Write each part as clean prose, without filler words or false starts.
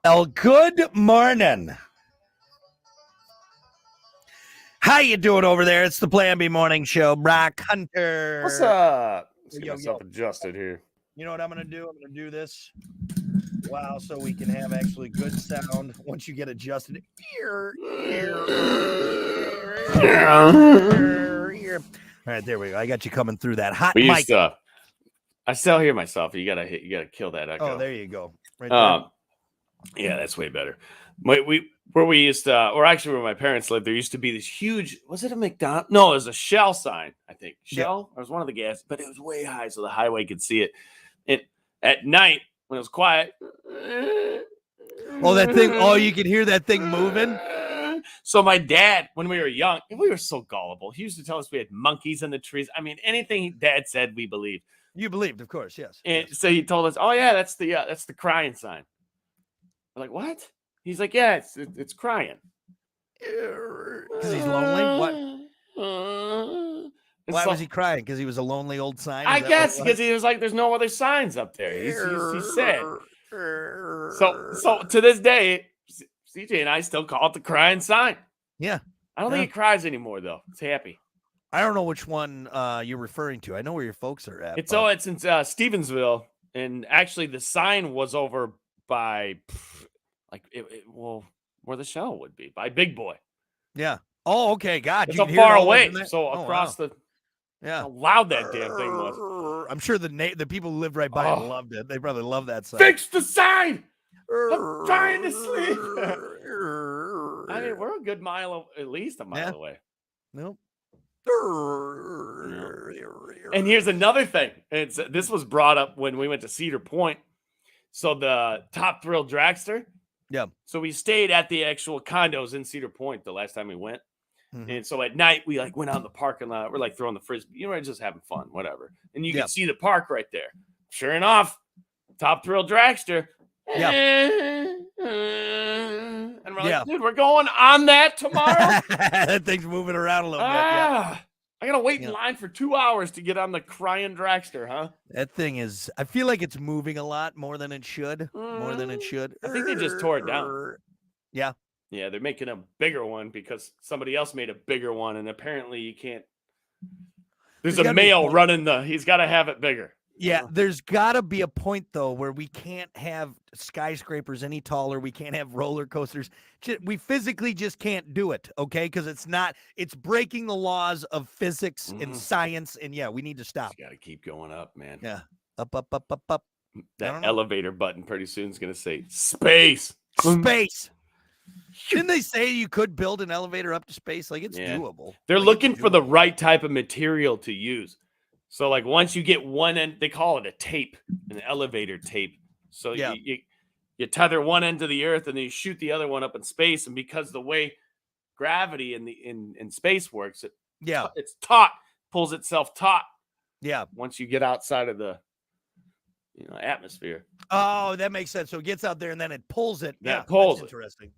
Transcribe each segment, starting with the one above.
Well, good morning. How you doing over there? It's the Plan B Morning Show. Brock Hunter. What's up? Let's get Yo, myself adjusted here. You know what I'm going to do? I'm going to do this. Wow, so we can have actually good sound once you get adjusted. All right, there we go. I got you coming through that hot We mic. used to. I still hear myself. You gotta kill that echo. Oh, there you go. Right there. Yeah, that's way better. Where we used to, or actually where my parents lived, there used to be this huge. Was it a McDonald's? No, it was a Shell sign. I think Shell. It was one of the gas, but it was way high, so the highway could see it. And at night when it was quiet, Oh, that thing. Oh, you could hear that thing moving. So my dad, when we were young, we were so gullible. He used to tell us we had monkeys in the trees. I mean, anything Dad said, we believed. You believed, of course, yes. And so he told us, "Oh yeah, that's the crying sign." We're like, "What?" He's like, "Yeah, it's crying." Because he's lonely. What? Why was he crying? Because he was a lonely old sign. I guess because he was like, "There's no other signs up there." He said. So to this day, CJ and I still call it the crying sign. Yeah. I don't think it cries anymore though. It's happy. I don't know which one you're referring to. I know where your folks are at. It's in Stevensville, and actually the sign was over by where the Shell would be, by Big Boy. Yeah. Oh, okay. God, it's so far away. So across how loud that damn thing was. I'm sure the people who lived right by it loved it. They probably loved that sign. Fix the sign. I'm trying to sleep. I mean, we're a good mile, at least a mile away. Nope. And here's another thing. This was brought up when we went to Cedar Point. So the Top Thrill Dragster. Yeah. So we stayed at the actual condos in Cedar Point the last time we went. Mm-hmm. And so at night we went out in the parking lot. We're like throwing the frisbee, just having fun, whatever. And you can see the park right there. Sure enough, Top Thrill Dragster. Yeah. And we're like, dude, we're going on that tomorrow. That thing's moving around a little bit. Yeah. I gotta wait in line for 2 hours to get on the crying dragster, huh? That thing is. I feel like it's moving a lot more than it should. More than it should. I think they just tore it down. Yeah. Yeah, they're making a bigger one because somebody else made a bigger one, and apparently you can't. There's a male running he's got to have it bigger. Yeah, there's got to be a point, though, where we can't have skyscrapers any taller. We can't have roller coasters. We physically just can't do it, okay? Because it's breaking the laws of physics and science. And, we need to stop. You got to keep going up, man. Yeah. Up, up, up, up, up. That elevator button pretty soon is going to say space. Space. Didn't they say you could build an elevator up to space? Like, it's doable. They're looking for the right type of material to use. So, once you get one end, they call it a tape, an elevator tape. So you tether one end to the earth, and then you shoot the other one up in space. And because the way gravity in space works, it's taut, pulls itself taut. Yeah. Once you get outside of the atmosphere. Oh, that makes sense. So it gets out there, and then it pulls it. Pulls it. Interesting.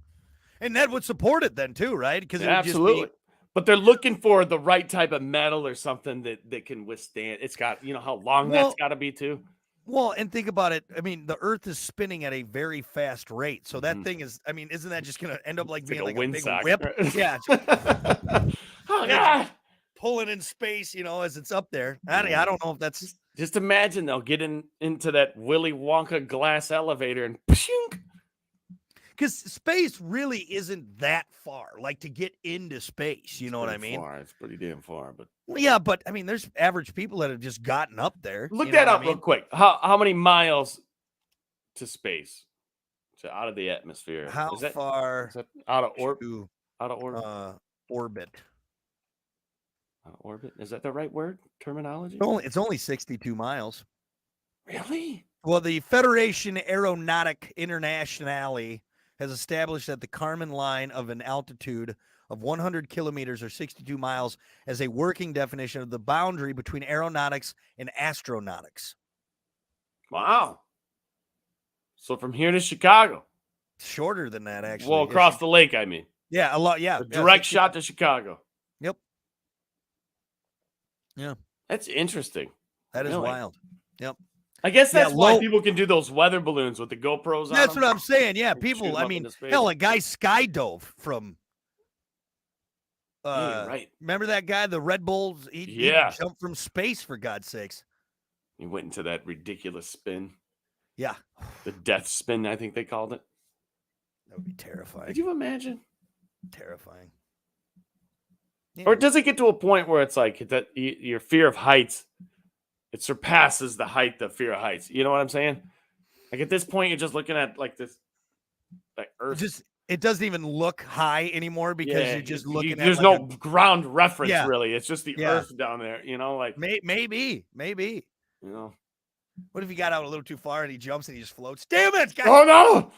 And that would support it then too, right? Because absolutely. But they're looking for the right type of metal or something that can withstand. It's got, how long that's got to be too. Well, and think about it. I mean, the Earth is spinning at a very fast rate. So that thing is, isn't that just going to end up being like a big whip? Yeah. Oh, God. Pulling in space, as it's up there. I don't know if that's... Just imagine they'll get into that Willy Wonka glass elevator and... Because space really isn't that far, to get into space. You know what I mean? Far. It's pretty damn far, but there's average people that have just gotten up there. Look that up real quick. How many miles to space? Out of the atmosphere. How far? Is that out of orbit? Out of orbit. Orbit. Out of orbit. Is that the right word? Terminology? It's only 62 miles. Really? Well, the Federation Aeronautique Internationale has established that the Kármán line of an altitude of 100 kilometers or 62 miles as a working definition of the boundary between aeronautics and astronautics. Wow. So from here to Chicago. Shorter than that, actually. Well, across the lake, I mean. Yeah, a lot, yeah. A direct shot to Chicago. Yep. Yeah. That's interesting. That is wild. Yep. I guess Yeah, that's why low- people can do those weather balloons with the GoPros on That's them. what I'm saying. Yeah, Shoot people. 'em I up mean, into space. hell, a guy skydove from. Yeah, you're right. Remember that guy, the Red Bulls? He Yeah. jumped from space, for God's sakes. He went into that ridiculous spin. Yeah, The death spin, I think they called it. that would be terrifying. Could you imagine? Terrifying. Or does it get to a point where it's like that your fear of heights, it surpasses the height of fear of heights? You know what I'm saying? Like at this point, you're just looking at like this, like Earth. It doesn't even look high anymore because you're just looking at. There's like no ground reference Yeah. really. It's just the Yeah. Earth down there. You know, like maybe. you know. What if he got out a little too far and he jumps and he just floats? Damn it, guys! Oh no!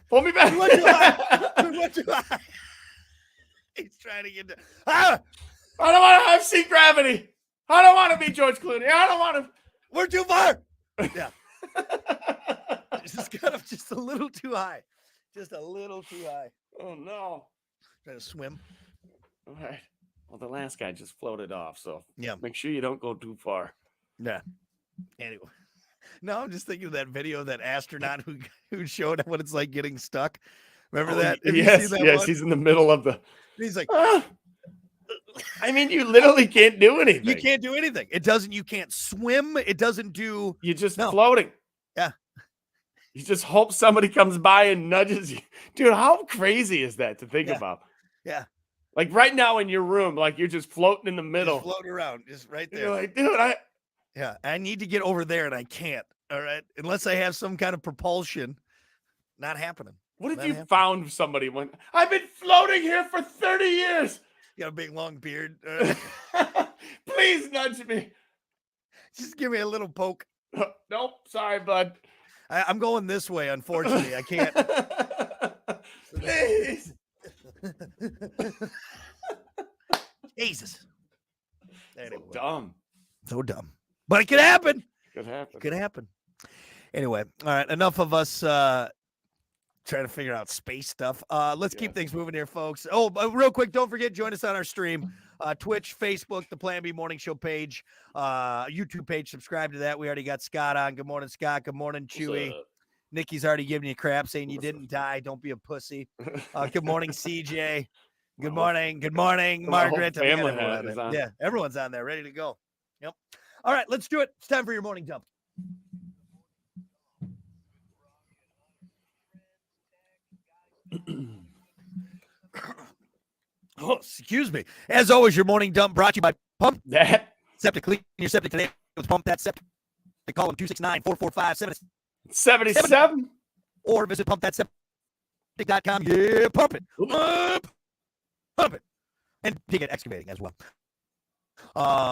Pull me back! We went too high. We went too high. He's trying to get to. Ah! I don't want to have sea gravity. I don't want to be George Clooney. I don't want to. We're too far. Yeah. Just got up just a little too high. Just a little too high. Oh no! Trying to swim. All right. Well, the last guy just floated off, so Yeah. make sure you don't go too far. Yeah. Anyway. No, I'm just thinking of that video of that astronaut who showed what it's like getting stuck. Remember that? Have you Yes, seen that yes. one? He's in the middle of the. He's like, I mean, you literally can't do anything. you can't do anything. It doesn't. You can't swim. It doesn't do. You're just No. floating. Yeah. You just hope somebody comes by and nudges you. Dude, how crazy is that to think Yeah. about? Yeah. Like right now in your room, like you're just floating in the middle. Just floating around, just right there. You're like, dude, Yeah, I need to get over there and I can't. All right, unless I have some kind of propulsion. Not happening. what if Not you happening. found somebody when I've been floating here for 30 years? You got a big long beard. All right. Please nudge me. Just give me a little poke. Nope, sorry, bud. I'm going this way. Unfortunately, I can't. Please. Jesus. Anyway, Dumb. so dumb, but it could happen. Could happen. Could happen. Anyway, all right. Enough of us trying to figure out space stuff. Let's keep things moving here, folks. Oh, but real quick, don't forget, join us on our stream, Twitch, Facebook, the Plan B Morning Show page, YouTube page. Subscribe to that. We already got Scott on. Good morning, Scott. Good morning, Chewy. Nikki's already giving you crap, saying you didn't die. Don't be a pussy. Good morning, CJ. Good morning. Good morning, Margaret. I got everyone on there. Yeah, everyone's on there, ready to go. Yep. All right, let's do it. It's time for your morning dump. Oh, excuse me. As always, your morning dump brought to you by Pump That Septic. Clean your septic today with Pump That Septic. Call them 269-445-7 77. or visit pumpthatseptic.com. Yeah, pump it. Pump it. And dig it excavating as well.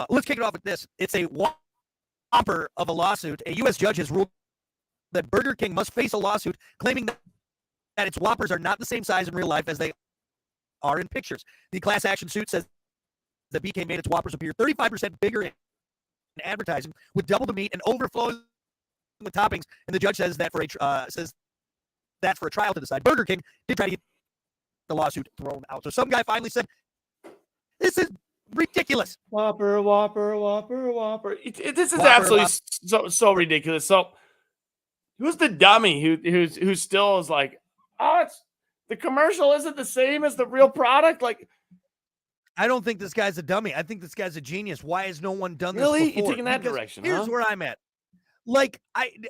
Let's kick it off with this. It's a whopper of a lawsuit. A U.S. judge has ruled that Burger King must face a lawsuit claiming that its Whoppers are not the same size in real life as they are in pictures. The class action suit says that BK made its Whoppers appear 35% bigger in advertising with double the meat and overflowing with toppings. And the judge says that for a trial to decide. Burger King did try to get the lawsuit thrown out. So some guy finally said, "This is ridiculous." Whopper, Whopper, Whopper, Whopper. This is Whopper, absolutely so ridiculous. So, who's the dummy who still is like, oh, it's the commercial isn't the same as the real product? Like, I don't think this guy's a dummy. I think this guy's a genius. Why has no one done this really? before? You're taking that Because direction? Here's huh? where I'm at. Like,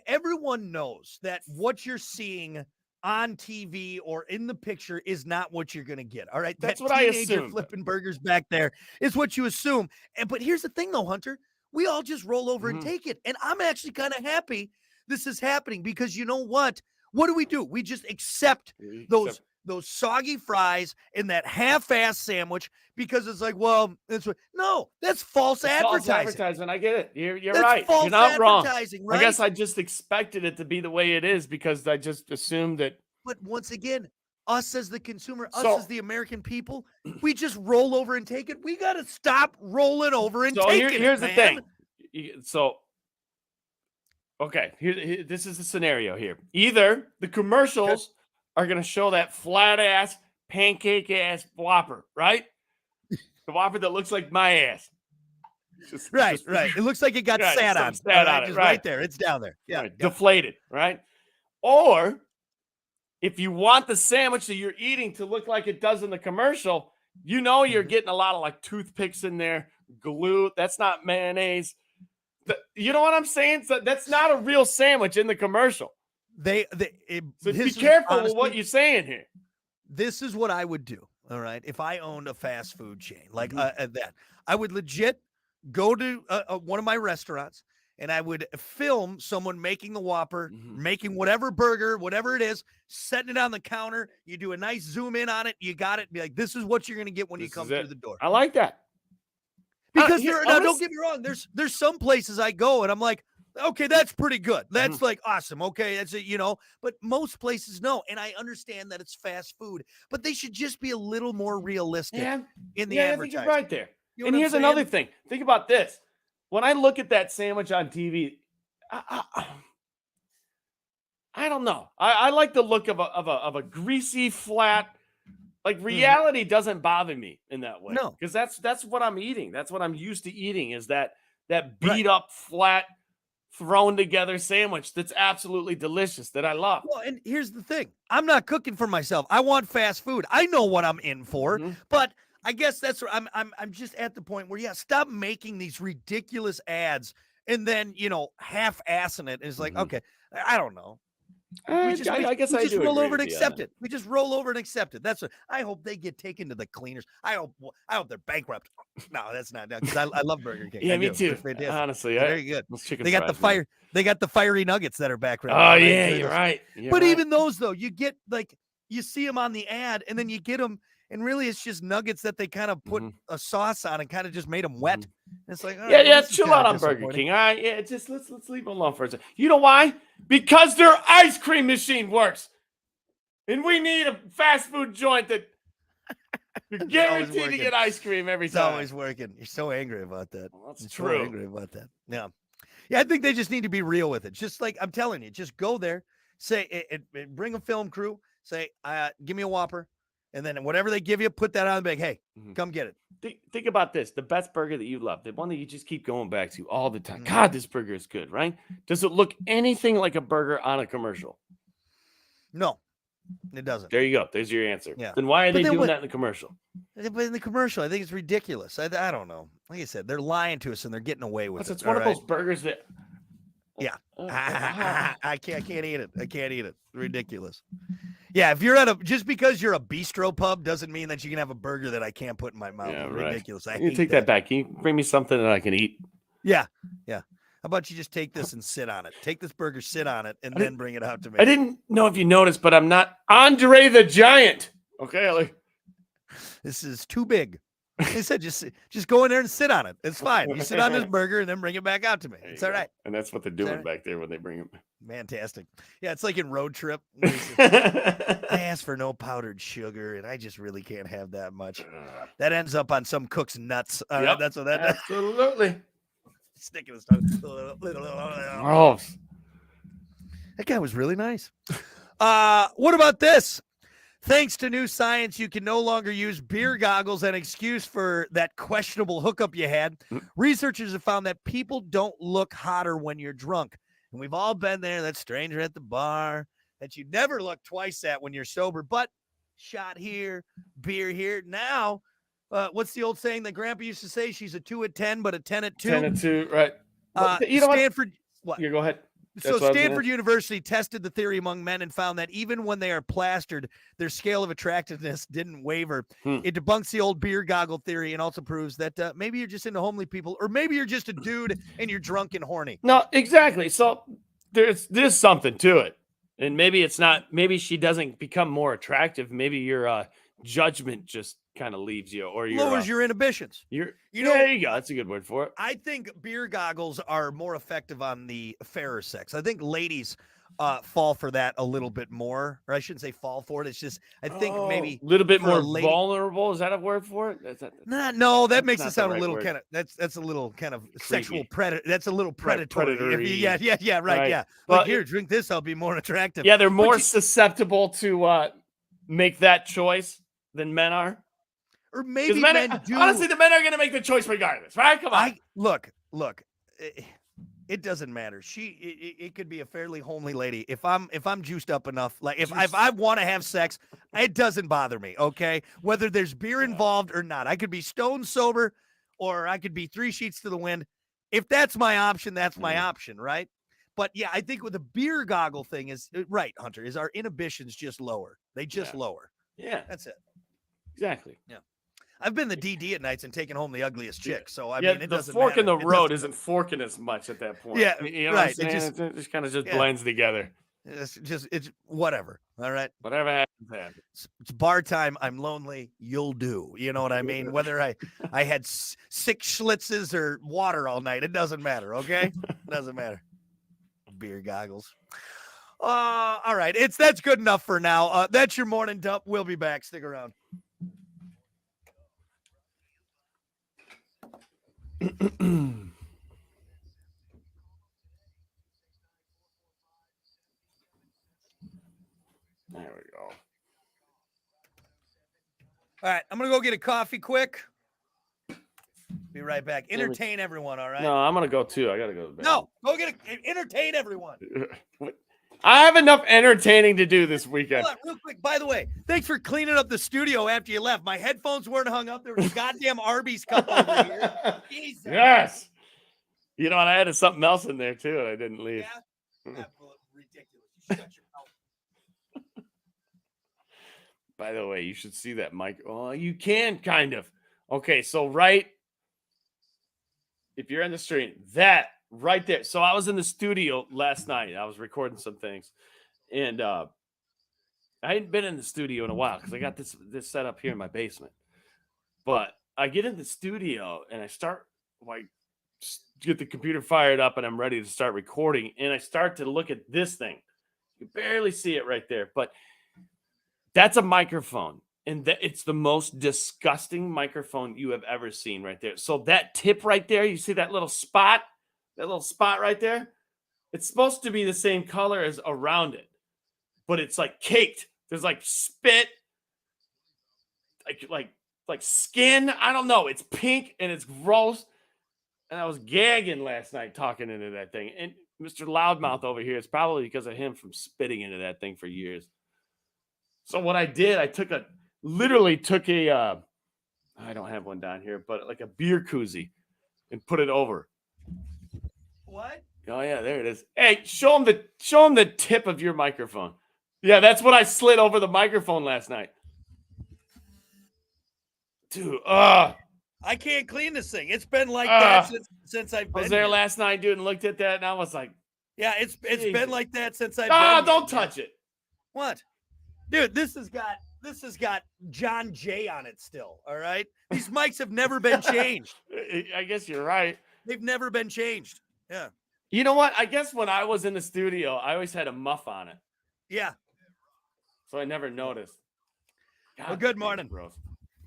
everyone knows that what you're seeing on TV or in the picture is not what you're going to get. All right. That's that what I teenager assumed. flipping burgers back there is what you assume. But here's the thing though, Hunter, we all just roll over and take it. And I'm actually kind of happy this is happening because you know what? What do? We just accept those soggy fries in that half-ass sandwich because it's like, well, that's false advertising. False advertising. I get it. You're That's right. false You're not wrong. advertising, right? I guess I just expected it to be the way it is because I just assumed that. But once again, us as the consumer, us So- as the American people, we just roll over and take it. We got to stop rolling over and So taking it. here's the man. thing. So, okay, here this is the scenario here. Either the commercials are going to show that flat ass, pancake ass Whopper, right? The Whopper that looks like my ass. Right. It looks like it got Right, sat some on. sat on it, Just right. there. It's down there. Yeah. Right, deflated, right? Or if you want the sandwich that you're eating to look like it does in the commercial, you know you're getting a lot of like toothpicks in there, glue. That's not mayonnaise. You know what I'm saying? So that's not a real sandwich in the commercial. So be careful with what you're saying here. This is what I would do. All right. If I owned a fast food chain like that, I would legit go to one of my restaurants and I would film someone making the Whopper, making whatever burger, whatever it is, setting it on the counter. You do a nice zoom in on it. You got it. Be like, this is what you're going to get when you come through the door. I like that. Because don't get me wrong. There's some places I go and I'm like, okay, that's pretty good. That's like awesome. Okay, that's it, but most places no. And I understand that it's fast food, but they should just be a little more realistic in the advertising. I think you're right there. And here's another thing. Think about this. When I look at that sandwich on TV, I don't know. I like the look of a greasy, flat. Like reality doesn't bother me in that way. No, because that's what I'm eating. That's what I'm used to eating. Is that beat up, flat, thrown together sandwich that's absolutely delicious that I love. Well, and here's the thing. I'm not cooking for myself. I want fast food. I know what I'm in for, but I guess that's where I'm just at the point where stop making these ridiculous ads and then, half-assing it. It's like, okay, I don't know. I guess I do roll over and accept it. We just roll over and accept it. That's what I hope they get taken to the cleaners. I hope they're bankrupt. No, that's not because I love Burger King. Yeah, me too. Honestly, very good. They got the fire. They got the fiery nuggets that are back right. Oh yeah, you're right. But even those though, you get you see them on the ad, and then you get them, and really it's just nuggets that they kind of put a sauce on and kind of just made them wet. It's like chill out on Burger King. All right, just let's leave them alone for a second. You know why? Because their ice cream machine works, and we need a fast food joint that you're guaranteed to get ice cream every time. It's always working. You're so angry about that. Well, that's true. So angry about that. Yeah. I think they just need to be real with it. Just like I'm telling you, just go there, say, bring a film crew, say, give me a Whopper. And then whatever they give you, put that on the bag. Hey, come get it. Think about this. The best burger that you love, the one that you just keep going back to all the time. God, this burger is good, right? Does it look anything like a burger on a commercial? No, it doesn't. There you go. There's your answer. Yeah. Then why are they doing that in the commercial? But in the commercial, I think it's ridiculous. I don't know. Like I said, they're lying to us and they're getting away with it. It's one of those burgers that... Yeah. I can't eat it. I can't eat it. Ridiculous. Yeah, if you're just because you're a bistro pub doesn't mean that you can have a burger that I can't put in my mouth. Yeah, ridiculous. Right. You take that back. Can you bring me something that I can eat? Yeah. How about you just take this and sit on it? Take this burger, sit on it, and then bring it out to me. I didn't know if you noticed, but I'm not Andre the Giant. Okay, this is too big. They said just go in there and sit on it. It's fine. You sit on this burger and then bring it back out to me. It's all right. And that's what they're doing back there when they bring it. Fantastic. Yeah, it's like in Road Trip. I asked for no powdered sugar, and I just really can't have that much. That ends up on some cook's nuts. Yep, that's what that does. Absolutely. Sticking his tongue. Gross. That guy was really nice. What about this? Thanks to new science, you can no longer use beer goggles as an excuse for that questionable hookup you had. Researchers have found that people don't look hotter when you're drunk. And we've all been there, that stranger at the bar that you never look twice at when you're sober. But shot here, beer here. Now, what's the old saying that Grandpa used to say? She's a 2 at 10, but a 10 at 2. 10 at 2, right. You know Stanford. What? Yeah, go ahead. So Stanford University tested the theory among men and found that even when they are plastered, their scale of attractiveness didn't waver. It debunks the old beer goggle theory and also proves that maybe you're just into homely people, or maybe you're just a dude and you're drunk and horny. No, exactly. So there's something to it. And maybe it's not, maybe she doesn't become more attractive. Maybe your judgment just kind of leaves you, or lowers your inhibitions. There you go. That's a good word for it. I think beer goggles are more effective on the fairer sex. I think ladies fall for that a little bit more, or I shouldn't say fall for it. It's just I think maybe a little bit more vulnerable. Is that a word for it? No, that makes it sound a little kind of that's a little kind of creepy. Sexual predator. That's a little predatory. Yeah, right. Yeah. Well, here, drink this. I'll be more attractive. Yeah, they're more susceptible to make that choice than men are. Or maybe men do. Honestly, the men are going to make the choice regardless, right? Come on. Look. It doesn't matter. It could be a fairly homely lady. If I'm juiced up enough, like if I want to have sex, it doesn't bother me. Okay, whether there's beer involved or not, I could be stone sober, or I could be 3 sheets to the wind. If that's my option, that's my option, right? But yeah, I think with the beer goggle thing is right, Hunter. Is our inhibitions just lower? They just lower. Yeah, that's it. Exactly. Yeah. I've been the DD at nights and taken home the ugliest chick. So I mean, it the doesn't fork matter. in the road isn't forking as much at that point. Yeah, you know right. What I'm saying? It just kind of blends together. It's whatever. All right. Whatever happens. It's bar time. I'm lonely. You'll do. You know what I mean? Whether I had 6 Schlitzes or water all night, it doesn't matter. Okay, doesn't matter. Beer goggles. All right. That's good enough for now. That's your morning dump. We'll be back. Stick around. There we go. All right, I'm gonna go get a coffee quick. Be right back. Entertain everyone, all right? No, I'm gonna go too. I gotta go to bed. No, go get entertain everyone. I have enough entertaining to do this weekend. Hold on, real quick. By the way, thanks for cleaning up the studio after you left. My headphones weren't hung up. There was a goddamn Arby's cup over here. Jesus. Yes. You know, and I had something else in there too, and I didn't leave. Yeah, ridiculous. You shut your mouth. By the way, you should see that mic. Oh, you can kind of. Okay, so right, if you're in the stream, that right there. So I was in the studio last night. I was recording some things, and I hadn't been in the studio in a while because I got this set up here in my basement. But I get in the studio and I start get the computer fired up and I'm ready to start recording. And I start to look at this thing. You barely see it right there, but that's a microphone. And it's the most disgusting microphone you have ever seen right there. So that tip right there, you see that little spot right there? It's supposed to be the same color as around it, but it's like caked. There's like spit, like skin. I don't know. It's pink and it's gross. And I was gagging last night talking into that thing. And Mr. Loudmouth over here, it's probably because of him from spitting into that thing for years. So what I did, I literally took a, I don't have one down here, but like a beer koozie and put it over. What? Oh yeah, there it is. Hey, show him the tip of your microphone. Yeah, that's what I slid over the microphone last night. Dude, I can't clean this thing. It's been like that since I've been I was there here. last night, dude, and looked at that, and I was like, yeah, it's been like that since I've been don't touch it. What? Dude, this has got John Jay on it still, all right? These mics have never been changed. I guess you're right. They've never been changed. Yeah. You know what? I guess when I was in the studio, I always had a muff on it. Yeah. So I never noticed. God, well, good morning, bro.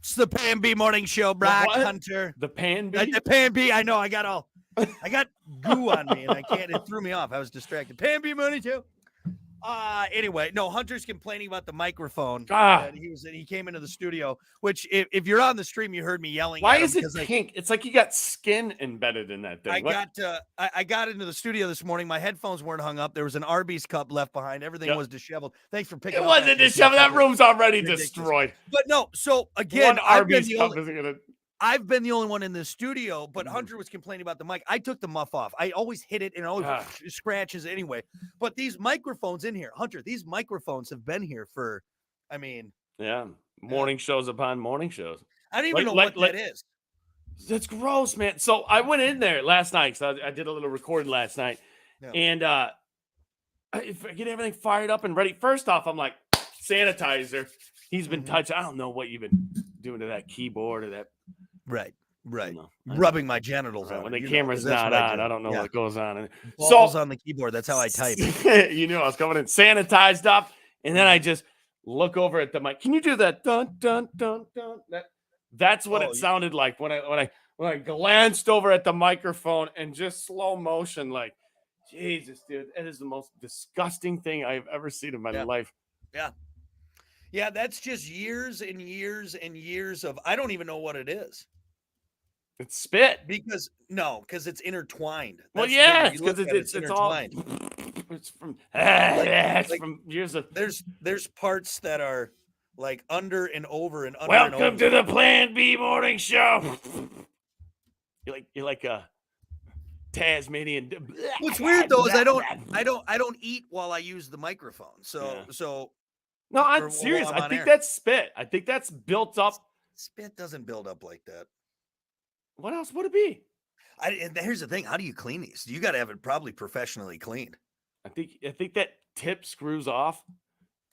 It's the Pan B Morning Show, Brock Hunter. The Pan B? The Pan B. I know. I got goo on me, and it threw me off. I was distracted. Pan B Morning Show. Anyway, no, Hunter's complaining about the microphone. And he came into the studio, which if you're on the stream, you heard me yelling. Why is it pink? It's like you got skin embedded in that thing. I got into the studio this morning. My headphones weren't hung up. There was an Arby's cup left behind. Everything was disheveled. Thanks for picking it. It wasn't disheveled. That room's already destroyed. But no, so again, one Arby's cup isn't gonna. I've been the only one in the studio, but Hunter was complaining about the mic. I took the muff off. I always hit it and it always scratches anyway. But these microphones in here, Hunter, these microphones have been here for, morning shows upon morning shows. I don't even know what that is. That's gross, man. So I went in there last night. So I did a little recording last night. Yeah. And if I get everything fired up and ready, first off, I'm like, sanitizer. He's been touching. I don't know what you've been doing to that keyboard or that. Right. Rubbing my genitals on when the camera's not on. I don't know what goes on. Balls on the keyboard. That's how I type. You knew I was coming in sanitized up, and then I just look over at the mic. Can you do that? Dun dun dun dun. That's what it sounded like when I glanced over at the microphone and just slow motion, like, Jesus, dude, it is the most disgusting thing I've ever seen in my life. Yeah. Yeah, that's just years and years and years of I don't even know what it is. It's spit. Because it's intertwined. Well, That's the thing. yeah, When it's you look because at it, it's all. intertwined. It's from Like from years of. there's parts that are like under and over and under and Welcome over. to the Plan B morning show. You're like a Tasmanian. What's weird though is I don't eat while I use the microphone. Yeah. So No, or I'm while serious. I'm I on think air. that's spit. I think that's built up. Spit doesn't build up like that. What else would it be? And here's the thing: how do you clean these? You got to have it probably professionally cleaned. I think that tip screws off.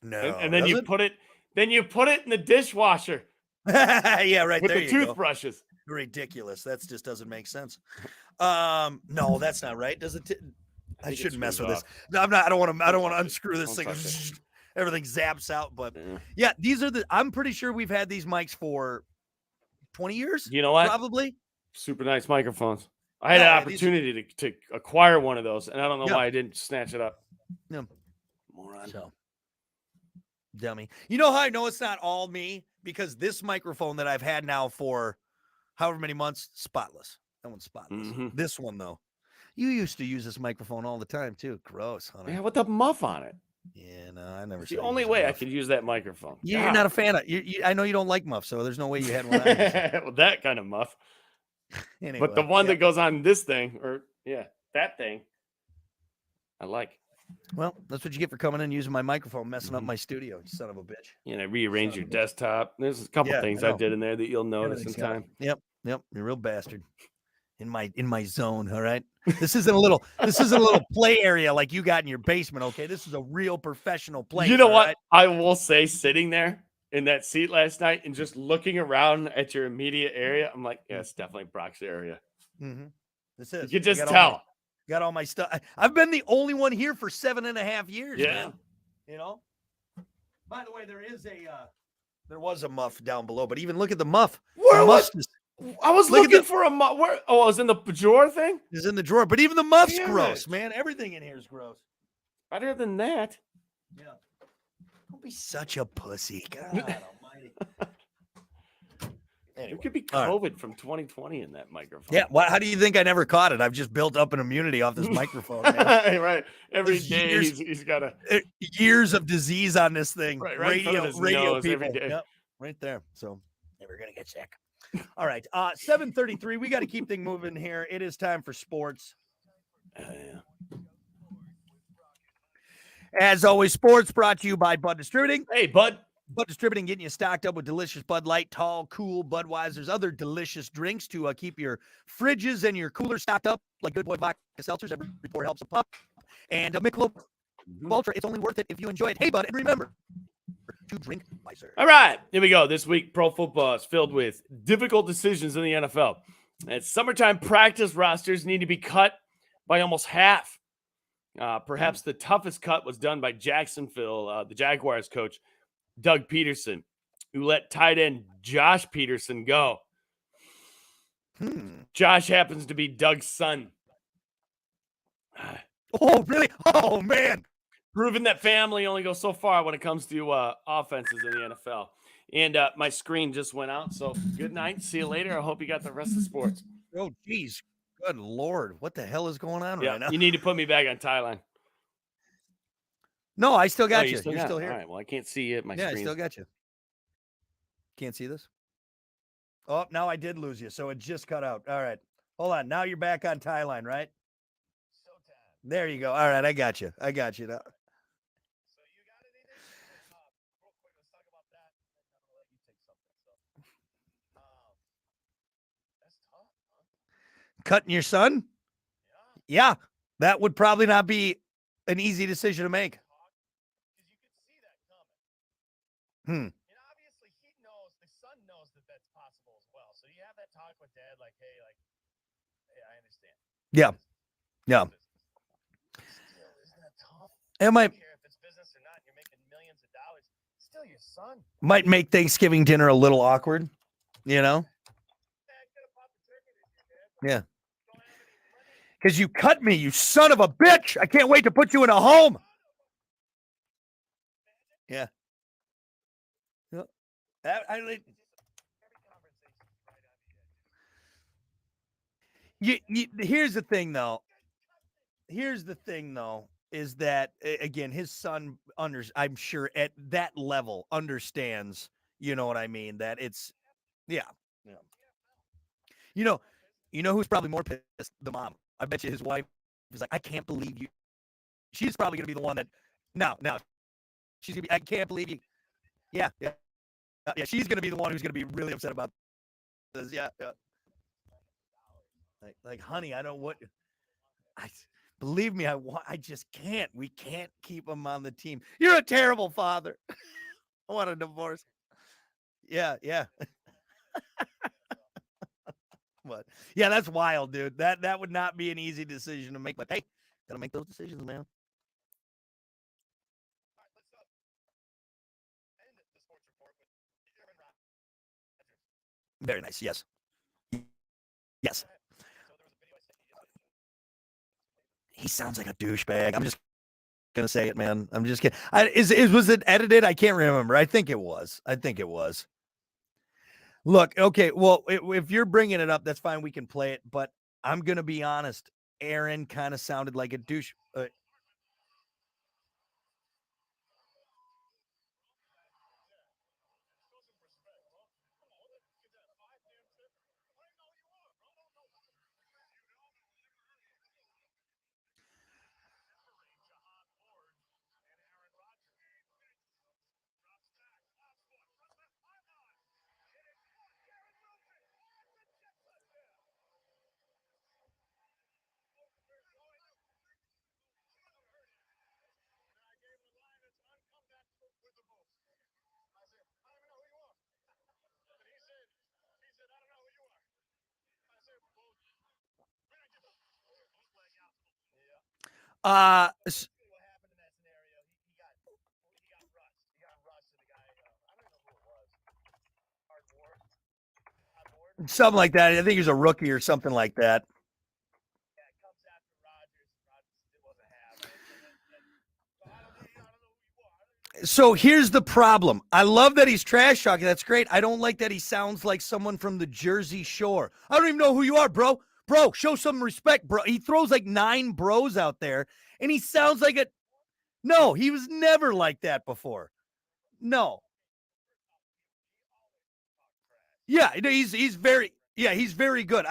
No, and then you put it in the dishwasher. Yeah, right with there. the toothbrushes. Ridiculous. That just doesn't make sense. No, that's not right. Does it? I shouldn't mess with this. No, I'm not. I don't want to unscrew this thing. Everything zaps out. But yeah, these are I'm pretty sure we've had these mics for 20 years. You know what? Probably. Super nice microphones. I had an opportunity to acquire one of those, and I don't know why I didn't snatch it up. Yeah. Moron. So, dummy. You know how I know it's not all me? Because this microphone that I've had now for however many months, spotless. That one's spotless. Mm-hmm. This one, though. You used to use this microphone all the time, too. Gross, honey. Yeah, with the muff on it. Yeah, no, I never. It's the only way I could use that microphone. You're not a fan of. I know you don't like muff, so there's no way you had one. Well, that kind of muff. Anyway, but the one that goes on this thing, or that thing, I like. Well, that's what you get for coming in and using my microphone, messing up my studio, you son of a bitch. Rearrange your desktop. There's a couple things I did in there that you'll notice in time. Yep. You're a real bastard. In my zone, all right. This isn't a little play area like you got in your basement, okay? This is a real professional place. You know what? Right? I will say, sitting there in that seat last night and just looking around at your immediate area, I'm like, yeah, it's definitely Brock's area. Mm-hmm. This is. You can just tell. Got all my stuff. I've been the only one here for 7.5 years. Yeah. Man. You know. By the way, there was a muff down below, but even look at the muff. Where was? I was looking for a muff. Where? Oh, I was in the drawer thing. It's in the drawer, but even the muff's gross, man. Everything in here is gross. Better than that. Yeah. Don't be such a pussy. God almighty. Anyway, it could be COVID from 2020 in that microphone. Yeah. Well, how do you think I never caught it? I've just built up an immunity off this microphone. Right. Every day he's got years of disease on this thing. Right radio people. Every day. Yep, right there. So never gonna get sick. All right. 7:33. We got to keep things moving here. It is time for sports. As always, sports brought to you by Bud Distributing. Hey, Bud. Bud Distributing, getting you stocked up with delicious Bud Light, Tall, Cool, Budweiser's, other delicious drinks to keep your fridges and your coolers stocked up, like Good Boy vodka seltzers. Every pour helps a pup. And a Michelob Ultra, it's only worth it if you enjoy it. Hey, Bud, and remember to drink wiser. All right, here we go. This week, pro football is filled with difficult decisions in the NFL. And summertime practice rosters need to be cut by almost half. Perhaps the toughest cut was done by Jacksonville, the Jaguars coach, Doug Peterson, who let tight end Josh Peterson go. Josh happens to be Doug's son. Oh, really? Oh, man. Proving that family only goes so far when it comes to offenses in the NFL. And my screen just went out, so good night. See you later. I hope you got the rest of the sports. Oh, geez. Good Lord. What the hell is going on right now? You need to put me back on Thailand. No, I still got you. You're still here. All right. Well, I can't see it. My screen. Yeah, I still got you. Can't see this? Oh, now I did lose you, so it just cut out. All right. Hold on. Now you're back on Thailand, right? There you go. All right. I got you. Now. So you got anything? Real quick, let's talk about that. And then I'll let you take something. So, that's tough, huh? Cutting your son? Yeah. That would probably not be an easy decision to make. Because you could see that coming. And obviously he knows, the son knows that that's possible as well. So you have that talk with dad, like, hey, I understand. Yeah. Still, isn't that tough? It might care if it's business or not, you're making millions of dollars. Still your son. Might make Thanksgiving dinner a little awkward, you know? Yeah. Because you cut me, you son of a bitch. I can't wait to put you in a home. Yeah. Here's the thing, though. Is that again, his son I'm sure at that level understands. You know what I mean? That it's yeah, yeah. You know, who's probably more pissed? The mom. I bet you his wife is like, I can't believe you. She's probably gonna be the one that no, she's gonna be. I can't believe you. Yeah, yeah, yeah. She's gonna be the one who's gonna be really upset about this. Yeah, yeah. Like, honey, I don't what. I believe me. I just can't. We can't keep him on the team. You're a terrible father. I want a divorce. Yeah, yeah. But yeah, that's wild, dude. That would not be an easy decision to make. But hey, gotta make those decisions, man. All right, let's end the sports report with Aaron Rodgers. Very nice. Yes. Yes. So there was a video I sent you yesterday. He sounds like a douchebag. I'm just gonna say it, man. I'm just kidding. Was it edited? I can't remember. I think it was. Look, okay. Well, if you're bringing it up, that's fine. We can play it. But I'm gonna be honest. Aaron kind of sounded like a douche. What happened in that scenario? He got rushed. He got rushed, and the guy, I don't know who it was. Hard Ward. Something like that. I think he was a rookie or something like that. Yeah, comes after Rodgers. Rodgers wasn't having it. So I don't know who you are. So here's the problem. I love that he's trash talking. That's great. I don't like that he sounds like someone from the Jersey Shore. I don't even know who you are, bro. Bro, show some respect, bro. He throws like 9 bros out there, and he sounds like a. No, he was never like that before. No. Yeah, he's very good.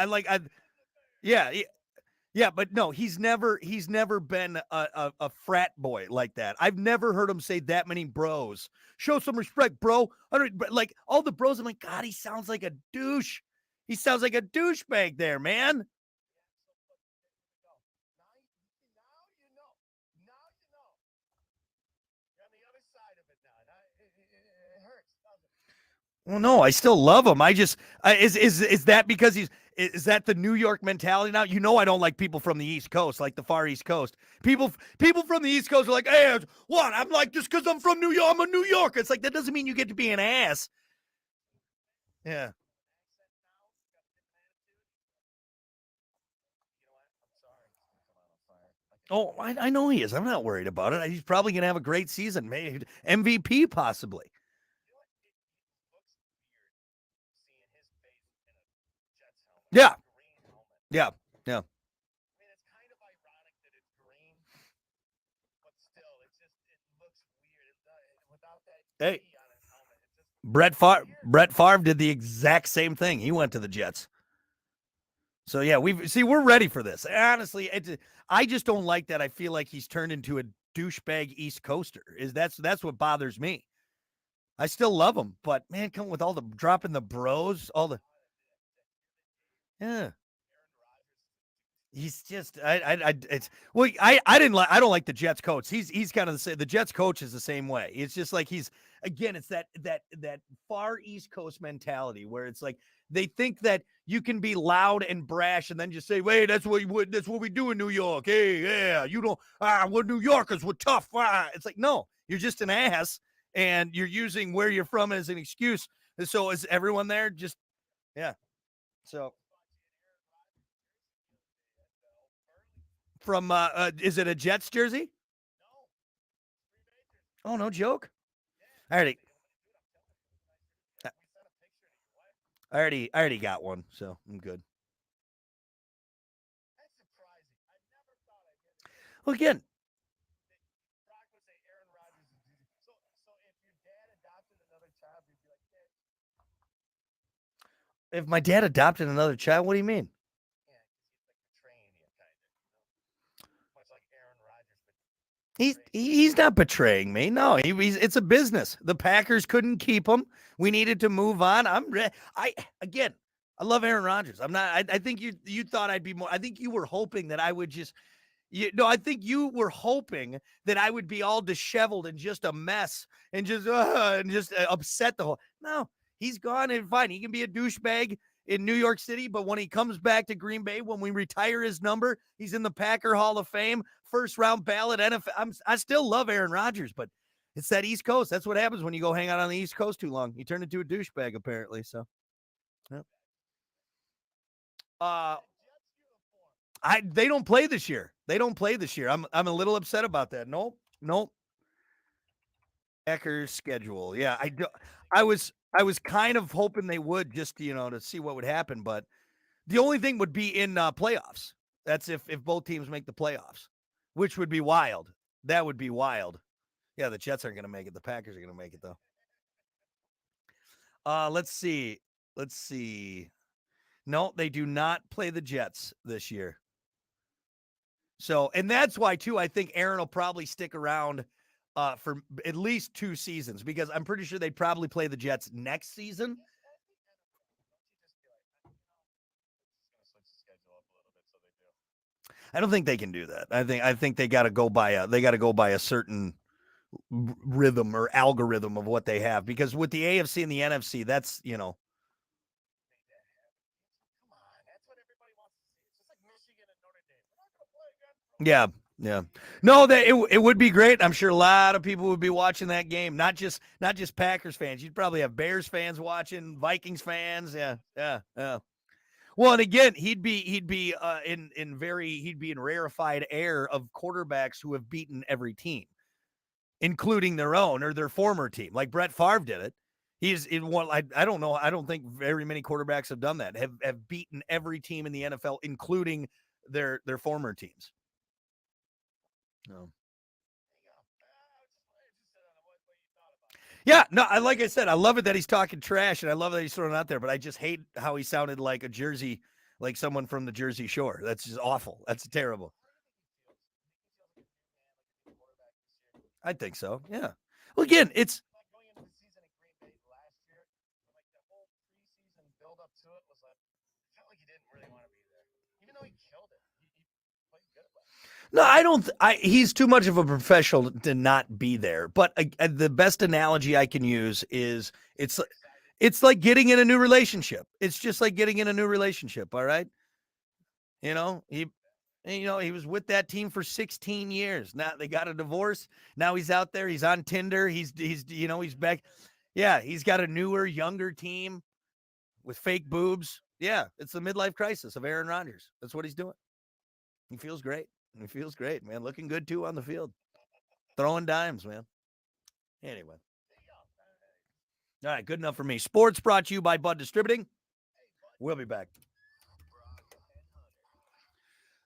Yeah, but no, he's never been a frat boy like that. I've never heard him say that many bros. Show some respect, bro. Like all the bros, I'm like, God, he sounds like a douche. He sounds like a douchebag there, man. Well, no, I still love him. I just is that because is that the New York mentality now? You know, I don't like people from the East Coast, like the far East Coast. People from the East Coast are like, hey, what? I'm like, just because I'm from New York, I'm a New Yorker. It's like that doesn't mean you get to be an ass. Yeah. Oh, I know he is. I'm not worried about it. He's probably going to have a great season, maybe MVP possibly. Yeah. Yeah. Yeah. I mean, it's kind of ironic that it's green, but still, it looks weird. Without that Hey, on his helmet, it just Brett Favre did the exact same thing. He went to the Jets. So yeah, we're ready for this. Honestly, I just don't like that. I feel like he's turned into a douchebag East Coaster. That's what bothers me. I still love him, but man, come with all the dropping the bros, all the yeah. He's just it's well I don't like the Jets coach. He's kind of the same. The Jets coach is the same way. It's just like he's again it's that far East Coast mentality where it's like they think that you can be loud and brash and then just say, "Wait, that's what we do in New York." Hey, yeah, you don't we're New Yorkers, we're tough. It's like, no, you're just an ass and you're using where you're from as an excuse. And so is everyone there just yeah. So from is it a Jets jersey? Oh, no joke. I already got one, so I'm good. Well, again, Brock would say Aaron Rodgers is easy. So if your dad adopted another child, you'd be like, yeah, if my dad adopted another child, what do you mean? yeah, because he's like betraying you, kind of. Much like Aaron Rodgers, but He's not betraying me. No, it's a business. The Packers couldn't keep him. We needed to move on. I love Aaron Rodgers. I'm not. I think you thought I'd be more. I think you were hoping that I would just. I think you were hoping that I would be all disheveled and just a mess and just upset the whole. No, he's gone and fine. He can be a douchebag in New York City, but when he comes back to Green Bay, when we retire his number, he's in the Packer Hall of Fame, first round ballot NFL. I still love Aaron Rodgers, but it's that East Coast. That's what happens when you go hang out on the East Coast too long. You turn into a douchebag, apparently. So, yeah. They don't play this year. They don't play this year. I'm a little upset about that. Nope. Packers schedule. Yeah, I was kind of hoping they would just to see what would happen, but the only thing would be in playoffs. That's if both teams make the playoffs, which would be wild. That would be wild. Yeah, the Jets aren't going to make it. The Packers are going to make it though. Let's see. No, they do not play the Jets this year. So, and that's why too, I think Aaron will probably stick around for at least 2 seasons, because I'm pretty sure they'd probably play the Jets next season. I don't think they can do that. I think they got to go by a certain rhythm or algorithm of what they have, because with the AFC and the NFC, that's Come on, that's what everybody wants to see. It's just like Michigan and Notre Dame. We're not going to play again. Yeah. No, that it would be great. I'm sure a lot of people would be watching that game. Not just Packers fans. You'd probably have Bears fans watching, Vikings fans. Yeah. Well, and again, he'd be in rarefied air of quarterbacks who have beaten every team, including their own or their former team. Like Brett Favre did it. He's in one. I don't know. I don't think very many quarterbacks have done that. Have beaten every team in the NFL, including their former teams. No. Yeah, no, like I said, I love it that he's talking trash, and I love that he's throwing it out there, but I just hate how he sounded like a Jersey, like someone from the Jersey Shore. That's just awful. That's terrible. I think so. Yeah. Well, again, it's like going into the season at Green Bay last year, like the whole preseason build up to it was like, I felt like he didn't really want to be there, even though he killed it. He played good last year. no, I don't. He's too much of a professional to not be there. But the best analogy I can use is it's like getting in a new relationship. It's just like getting in a new relationship. All right. He was with that team for 16 years. Now they got a divorce. Now he's out there. He's on Tinder. He's back. Yeah, he's got a newer, younger team with fake boobs. Yeah, it's the midlife crisis of Aaron Rodgers. That's what he's doing. He feels great. Man. Looking good too on the field. Throwing dimes, man. Anyway. All right, good enough for me. Sports brought to you by Bud Distributing. We'll be back.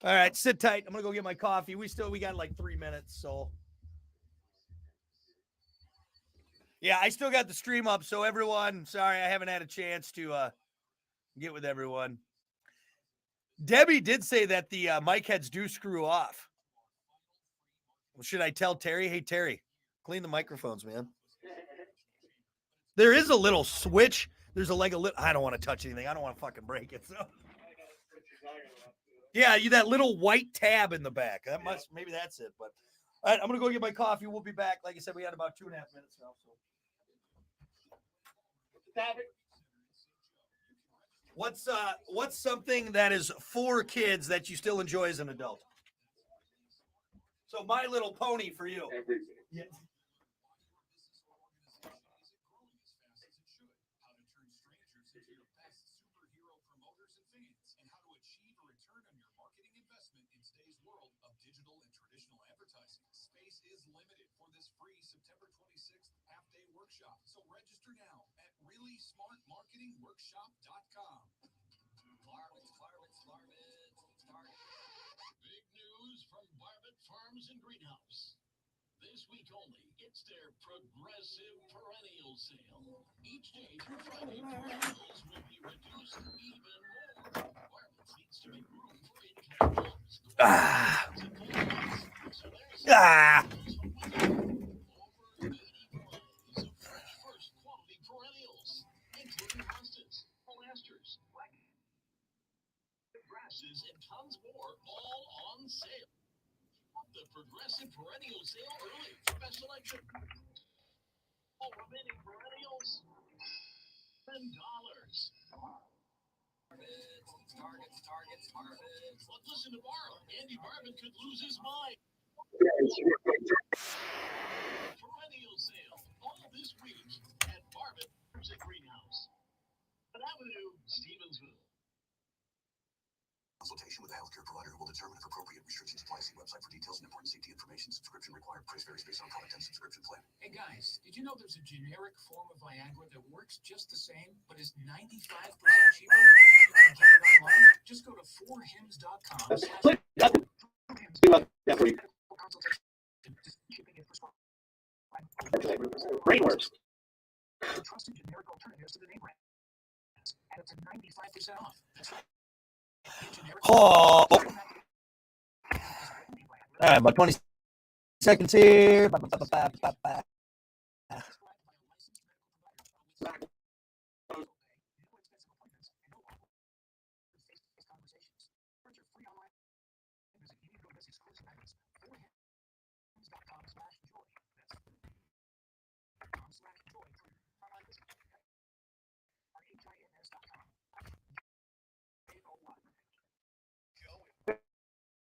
All right, sit tight. I'm gonna go get my coffee. We got like 3 minutes, so yeah, I still got the stream up. So everyone, sorry I haven't had a chance to get with everyone. Debbie did say that the mic heads do screw off. Well, should I tell Terry? Hey Terry, clean the microphones, man. There is a little switch. There's I don't want to touch anything. I don't want to fucking break it. So. Yeah, that little white tab in the back. Maybe that's it. But all right, I'm gonna go get my coffee. We'll be back. Like I said, we had about 2.5 minutes now. So. What's something that is for kids that you still enjoy as an adult? So My Little Pony for you. Yeah. Is limited for this free September 26th half-day workshop. So register now at reallySmartMarketingWorkshop.com. Big news from Barbet Farms and Greenhouse. This week only, it's their Progressive Perennial Sale. Each day through Friday, perennials will be reduced even more. Barbet needs to make room for income bulbs, Ah. so there's Ah. over 80 varieties of fresh, first quality perennials, including hostas, pilasters, black grasses, and tons more, all on sale. The Progressive Perennial Sale early for best selection. All remaining perennials, $10. Targets. But listen to Barb. Andy Barbet could lose his mind. Perennial sale all this week at Barbet Farms and Greenhouse. Avenue, Stevensville. Consultation with a healthcare provider who will determine if appropriate restrictions apply. See website for details and important safety information. Subscription required. Price varies based on product and subscription plan. Hey guys, did you know there's a generic form of Viagra that works just the same, but is 95% cheaper? You can get it online. Just go to 4hims.com. Brainworks. Trusted generic alternatives to the name brands. And it's a 95% off. That's right. Oh. All right, about 20 seconds here.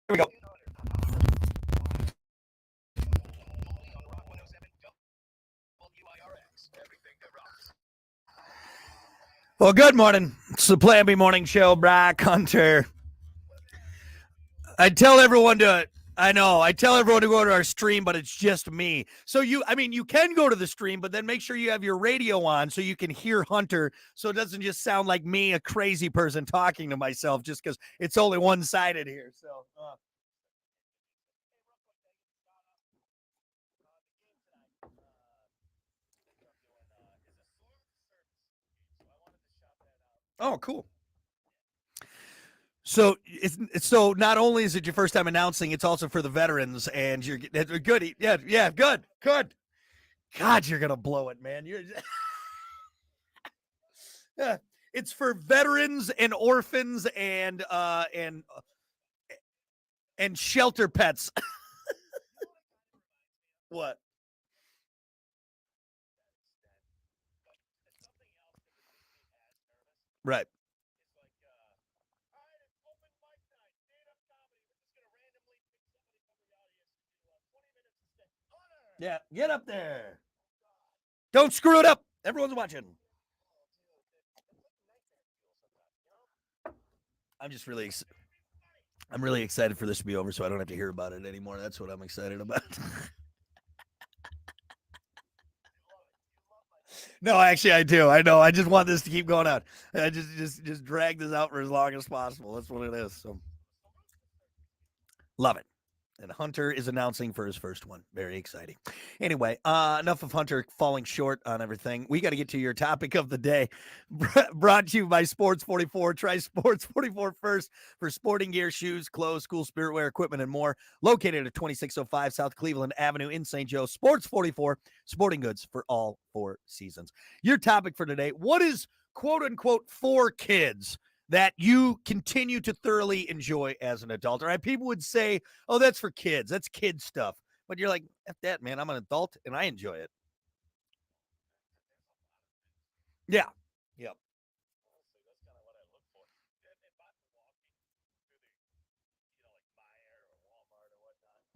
Here we go. Well, good morning. It's the Plan B Morning Show. Brock Hunter. I tell everyone to go to our stream, but it's just me. So you can go to the stream, but then make sure you have your radio on so you can hear Hunter, so it doesn't just sound like me, a crazy person talking to myself, just because it's only one-sided here. So. Oh, cool. So so not only is it your first time announcing, it's also for the veterans, and you're good. Yeah, good. God, you're gonna blow it, man. Yeah, it's for veterans and orphans and shelter pets. What? Right. Yeah, get up there. Don't screw it up. Everyone's watching. I'm really excited for this to be over so I don't have to hear about it anymore. That's what I'm excited about. No, actually, I do. I know. I just want this to keep going out. I just drag this out for as long as possible. That's what it is. So, love it. And Hunter is announcing for his first one. Very exciting. Anyway, enough of Hunter falling short on everything. We got to get to your topic of the day. Brought to you by Sports 44. Try Sports 44 first for sporting gear, shoes, clothes, school spirit wear, equipment, and more. Located at 2605 South Cleveland Avenue in St. Joe. Sports 44, sporting goods for all 4 seasons. Your topic for today, what is quote unquote for kids that you continue to thoroughly enjoy as an adult? All right, people would say, oh, that's for kids. That's kid stuff. But you're like, F that, man. I'm an adult and I enjoy it. Yeah. Yep.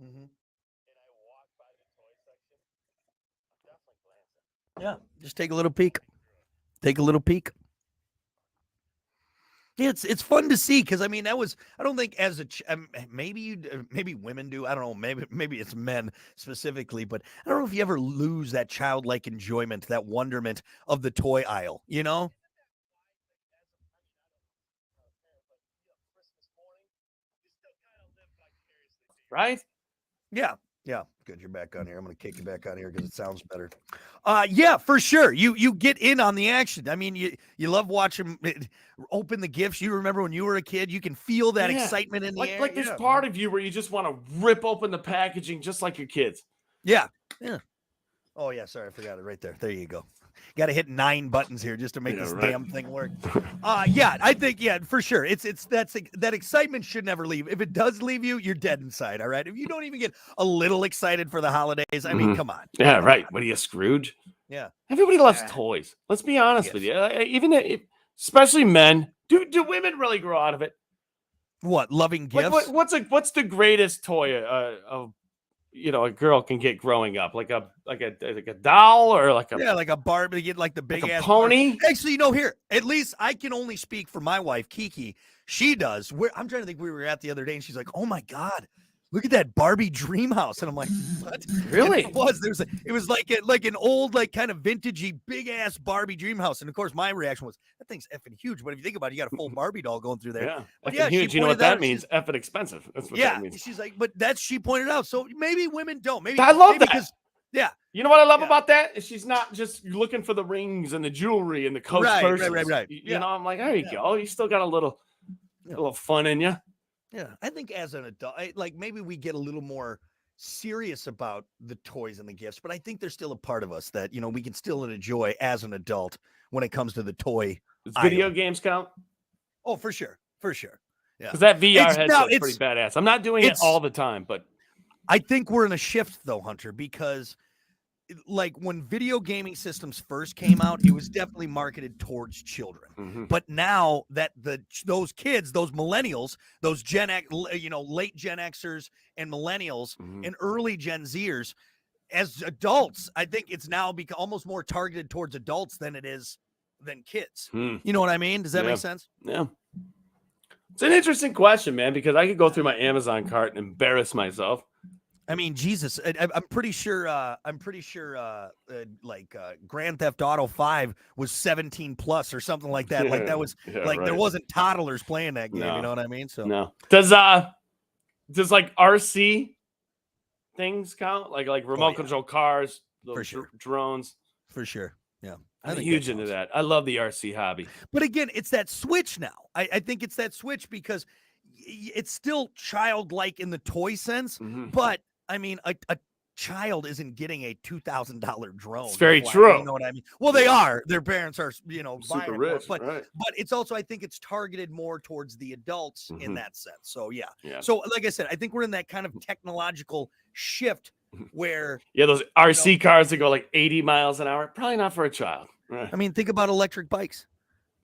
Mm-hmm. Yeah, just take a little peek. Take a little peek. Yeah, it's fun to see because I don't think as maybe women do. I don't know. Maybe it's men specifically, but I don't know if you ever lose that childlike enjoyment, that wonderment of the toy aisle. You know? right? Yeah. Yeah. Good. You're back on here. I'm going to kick you back on here because it sounds better. Yeah, for sure. You get in on the action. I mean, you love watching open the gifts. You remember when you were a kid, you can feel that Yeah. excitement in the air. Like there's part of you where you just want to rip open the packaging just like your kids. Yeah. Yeah. Oh yeah, sorry, I forgot it right there. There you go. Got to hit 9 buttons here just to make this damn thing work. Yeah, I think for sure. That excitement should never leave. If it does leave you, you're dead inside. All right. If you don't even get a little excited for the holidays, I mean, come on. Yeah, right. What are you, Scrooge? Yeah. Everybody loves toys. Let's be honest with you. Especially men. Do women really grow out of it? What, loving gifts? What's the greatest toy a girl can get growing up? Like a doll or like a Barbie, get like the big ass pony. Barbie. Actually, here, at least I can only speak for my wife, Kiki. She does. I'm trying to think, we were at the other day and she's like, oh my God, look at that Barbie dream house. And I'm like, what? Really? And it was like an old, like kind of vintagey, big ass Barbie dream house. And of course, my reaction was, that thing's effing huge. But if you think about it, you got a full Barbie doll going through there. Yeah. But Huge. You know what that means? Effing expensive. That's what that means. She's like, but she pointed out. So maybe women don't. Maybe I love that. Because, yeah. You know what I love about that? Is she's not just looking for the rings and the jewelry and the Coach purses. Right. You know, I'm like, there you go. You still got a little fun in you. Yeah, I think as an adult, maybe we get a little more serious about the toys and the gifts, but I think there's still a part of us that, we can still enjoy as an adult when it comes to the toy. Does video games count? Oh, for sure. Yeah. Because that VR headset's pretty badass. I'm not doing it all the time, but I think we're in a shift though, Hunter, because like when video gaming systems first came out, it was definitely marketed towards children. Mm-hmm. But now that those kids, those millennials, those Gen X, late Gen Xers and millennials and early Gen Zers, as adults, I think it's now become almost more targeted towards adults than kids. You know what I mean? Does that make sense? Yeah. It's an interesting question, man, because I could go through my Amazon cart and embarrass myself. I mean, Jesus, I'm pretty sure Grand Theft Auto 5 was 18 plus or something like that. Like that was there wasn't toddlers playing that game. No. You know what I mean? So no. Does like RC things count? Like remote control cars, for sure. Drones. For sure. Yeah. I'm huge into that. I love the RC hobby. But again, it's that switch now. I think it's that switch because it's still childlike in the toy sense, but I mean, a child isn't getting a $2,000 drone. It's very true. You know what I mean? Well, they are. Their parents are, super rich. But it's also, I think it's targeted more towards the adults in that sense. So yeah. So like I said, I think we're in that kind of technological shift where those RC cars that go like 80 miles an hour, probably not for a child. Right. I mean, think about electric bikes.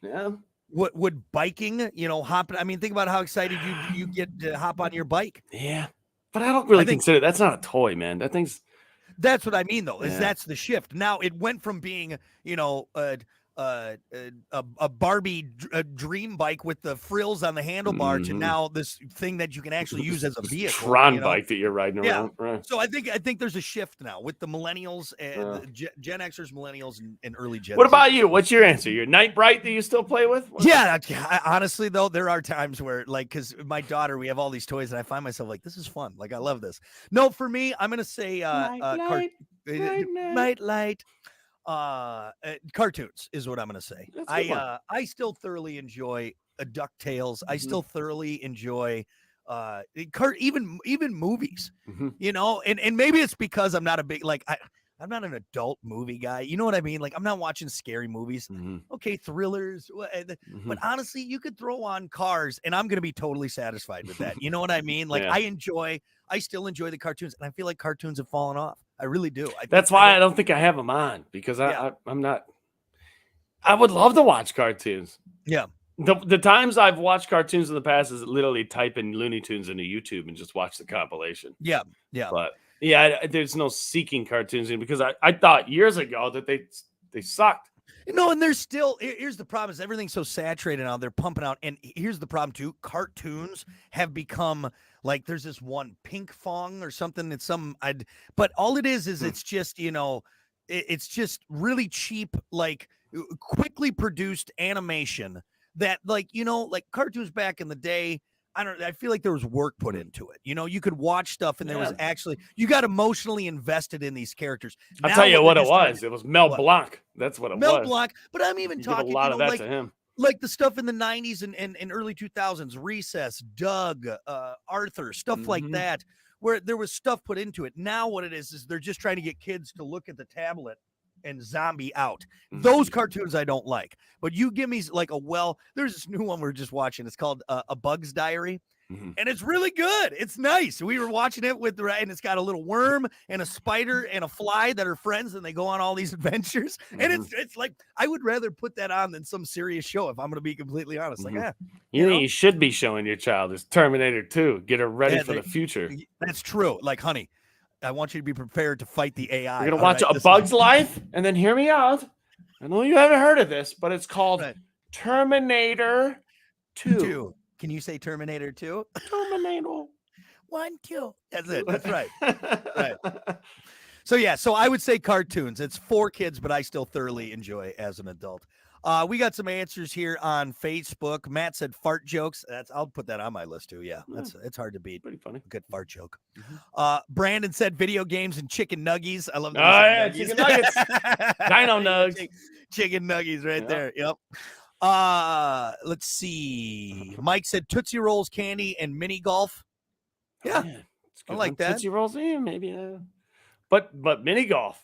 Yeah. What would biking, hopping? I mean, think about how excited you get to hop on your bike. Yeah. But I don't really consider that's not a toy, man. That's what I mean, though, is that's the shift. Now it went from being, a Barbie dream bike with the frills on the handlebar to now this thing that you can actually use as a vehicle. Tron bike that you're riding around. Right. So I think there's a shift now with the millennials and Gen Xers, millennials, and early Gen. What about you? What's your answer? Your Night Bright that you still play with? Honestly, though, there are times where, because my daughter, we have all these toys, and I find myself like, this is fun. Like, I love this. No, for me, I'm gonna say Nightlight. Cartoons is what I'm going to say. I still thoroughly enjoy DuckTales. I still thoroughly enjoy even movies, and maybe it's because I'm not a big, I'm not an adult movie guy. You know what I mean? Like, I'm not watching scary movies. Okay, thrillers. But honestly, you could throw on Cars and I'm going to be totally satisfied with that. You know what I mean? Like, I still enjoy the cartoons, and I feel like cartoons have fallen off. I really do. That's why I don't think I have them on, because I'm not. I would love to watch cartoons. Yeah. The times I've watched cartoons in the past is literally type in Looney Tunes into YouTube and just watch the compilation. Yeah. But there's no seeking cartoons in, because I thought years ago that they sucked. And there's still, here's the problem, is everything's so saturated now. They're pumping out, and here's the problem too. Cartoons have become like, there's this one Pink Fong or something. It's but all it is it's just, it's just really cheap, like quickly produced animation that, like cartoons back in the day, I feel like there was work put into it. You know, you could watch stuff and there was Yeah. actually, you got emotionally invested in these characters. I'll Now tell you what they're it just trying was. to- It was Mel What? Blanc. That's what it Mel was. Blanc, but I'm even You give a talking, lot you of know, that like to him. the stuff in the 90s and early 2000s, Recess, Doug, Arthur, stuff like Mhm. that, where there was stuff put into it. Now what it is they're just trying to get kids to look at the tablet and zombie out. Those Mhm. cartoons I don't like. But you give me like there's this new one we're just watching. It's called A Bug's Diary. Mhm. And it's really good. It's nice. We were watching it and it's got a little worm and a spider and a fly that are friends, and they go on all these adventures. And it's like I would rather put that on than some serious show, if I'm going to be completely honest. Like, Mhm. you know? You should be showing your child is Terminator 2. Get her ready Yeah, for the future. That's true. Like, honey, I want you to be prepared to fight the AI. You're gonna all watch right? A This is- Bug's Life, and then hear me out. I know you haven't heard of this, but it's called Right. Terminator 2. 2. Can you say Terminator 2? Terminator. 1, 2. That's it. That's right. Right. So yeah, so I would say cartoons. It's for kids, but I still thoroughly enjoy as an adult. We got some answers here on Facebook. Matt said fart jokes. I'll put that on my list too. Yeah, it's hard to beat. Pretty funny. Good fart joke. Mhm. Brandon said video games and chicken nuggies. I love that. Oh, he said yeah, nuggies. chicken nuggets. Dino nugs. Chicken nuggies right Yeah. there. Yep. Let's see. Mike said Tootsie Rolls, candy, and mini golf. Yeah, it's a I good like one. that. Tootsie Rolls, maybe. But mini golf.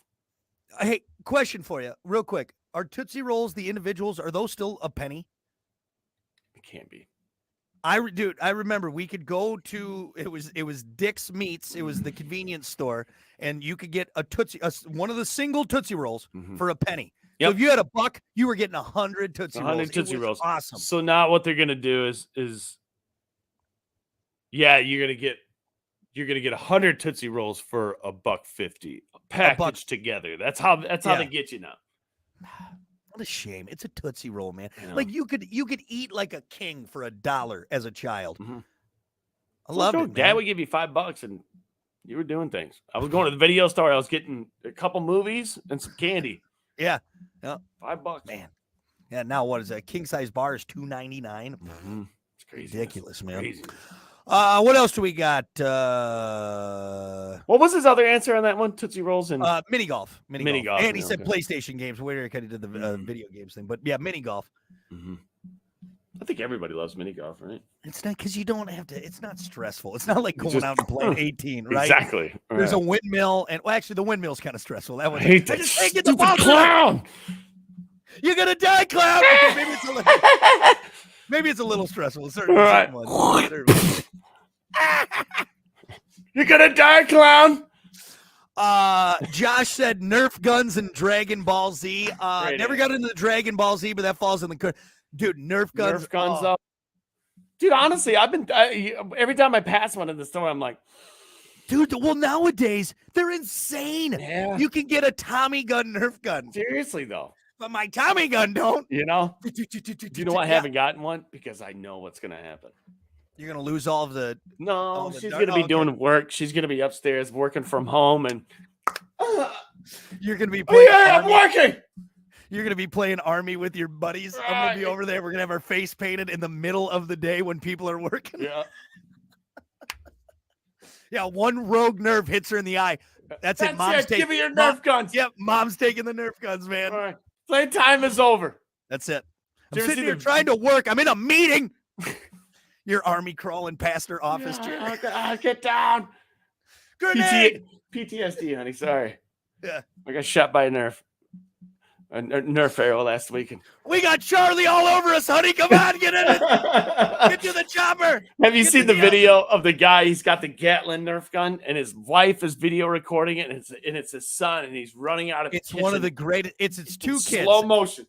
Hey, question for you, real quick. Are Tootsie Rolls, the individuals, are those still a penny? It can't be. Dude, I remember we could go to it was Dick's Meats. It was the convenience store, and you could get one of the single Tootsie Rolls Mhm. for a penny. So Yep. if you had a buck, you were getting 100 Tootsie 100 Rolls. It Tootsie was Rolls. Awesome. So now what they're gonna do is you're gonna get 100 Tootsie Rolls for $1.50 packaged together. That's how Yeah. they get you now. What a shame. It's a Tootsie Roll, man. I know. Like you could eat like a king for $1 as a child. Mhm. I love it, Dad man. would give you $5 and you were doing things. I was going to the video store. I was getting a couple movies and some candy. Yeah. Yeah. $5. Man. Yeah, now what is that? King size bar is $2.99. Mhm. It's crazy. Ridiculous, man. Crazy. What else do we got? What was his other answer on that one? Tootsie Rolls and Mini golf. Mini golf, And he yeah, said okay. PlayStation games. Where kind of did the video games thing, but yeah, mini golf. Mhm. I think everybody loves mini golf, right? It's not because you don't have to. It's not stressful. It's not like You going just- out and playing 18, right? Exactly. There's a Right. windmill, and actually, the windmill's kind of stressful. That I one. hate that just can't get the stupid ball. clown. You're gonna die, clown. Okay, maybe it's a little stressful. Certain, All right. certain ones. You're gonna die, clown. Josh said Nerf guns and Dragon Ball Z. Great Never got into the Dragon Ball Z, but that falls in the dude. Nerf guns. Nerf guns oh, up. Dude, honestly, every time I pass one in the store, I'm like, dude. Well, nowadays they're insane. yeah. You can get a Tommy gun Nerf gun, Seriously though, but my Tommy gun don't. you know. Do you know why I Yeah. haven't gotten one? Because I know what's gonna happen. You're gonna lose all of the. No, the she's dart- gonna be okay. doing work. She's gonna be upstairs working from home, and You're gonna be oh playing. yeah, I'm Army. working. You're gonna be playing Army with your buddies. I'm gonna be Right. over there. We're gonna have our face painted in the middle of the day when people are working. Yeah, Yeah, one rogue Nerf hits her in the eye. That's it. Mom's Give taking. me your Nerf guns. Yep, mom's taking the Nerf guns, man. All right. Playtime is over. That's it. I'm Did you ever sitting see here the- trying to work. I'm in a meeting. Your Army crawling past her office chair. Get down. Grenade! PTSD, honey. Sorry. Yeah. I got shot by a Nerf arrow last week. We got Charlie all over us, honey. Come on, get in it. Get to the chopper. Have you Get seen to the the video of the guy? He's got the Gatlin Nerf gun, and his wife is video recording it, and it's his son, and he's running out of. It's the one of the kitchen greatest. It's in two kids, slow motion,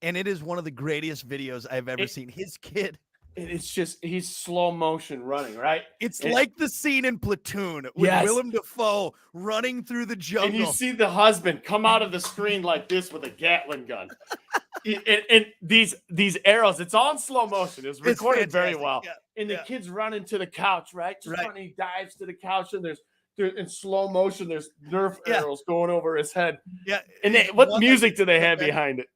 and it is one of the greatest videos I've ever seen. His kid. and it's just he's slow motion running, right? It's It- like the scene in Platoon with Yes. Willem Dafoe running through the And jungle. you see the husband come out of the screen like this with a Gatling gun. and these arrows, it's all in slow motion. It was It's recorded very fantastic. well. Yeah. And the yeah. kid's running to the couch, right? Just Right. running, he dives to the couch, and there's in slow motion, there's Nerf Yeah. arrows going over his head. Yeah. And it's what one music do they that- have that- behind it?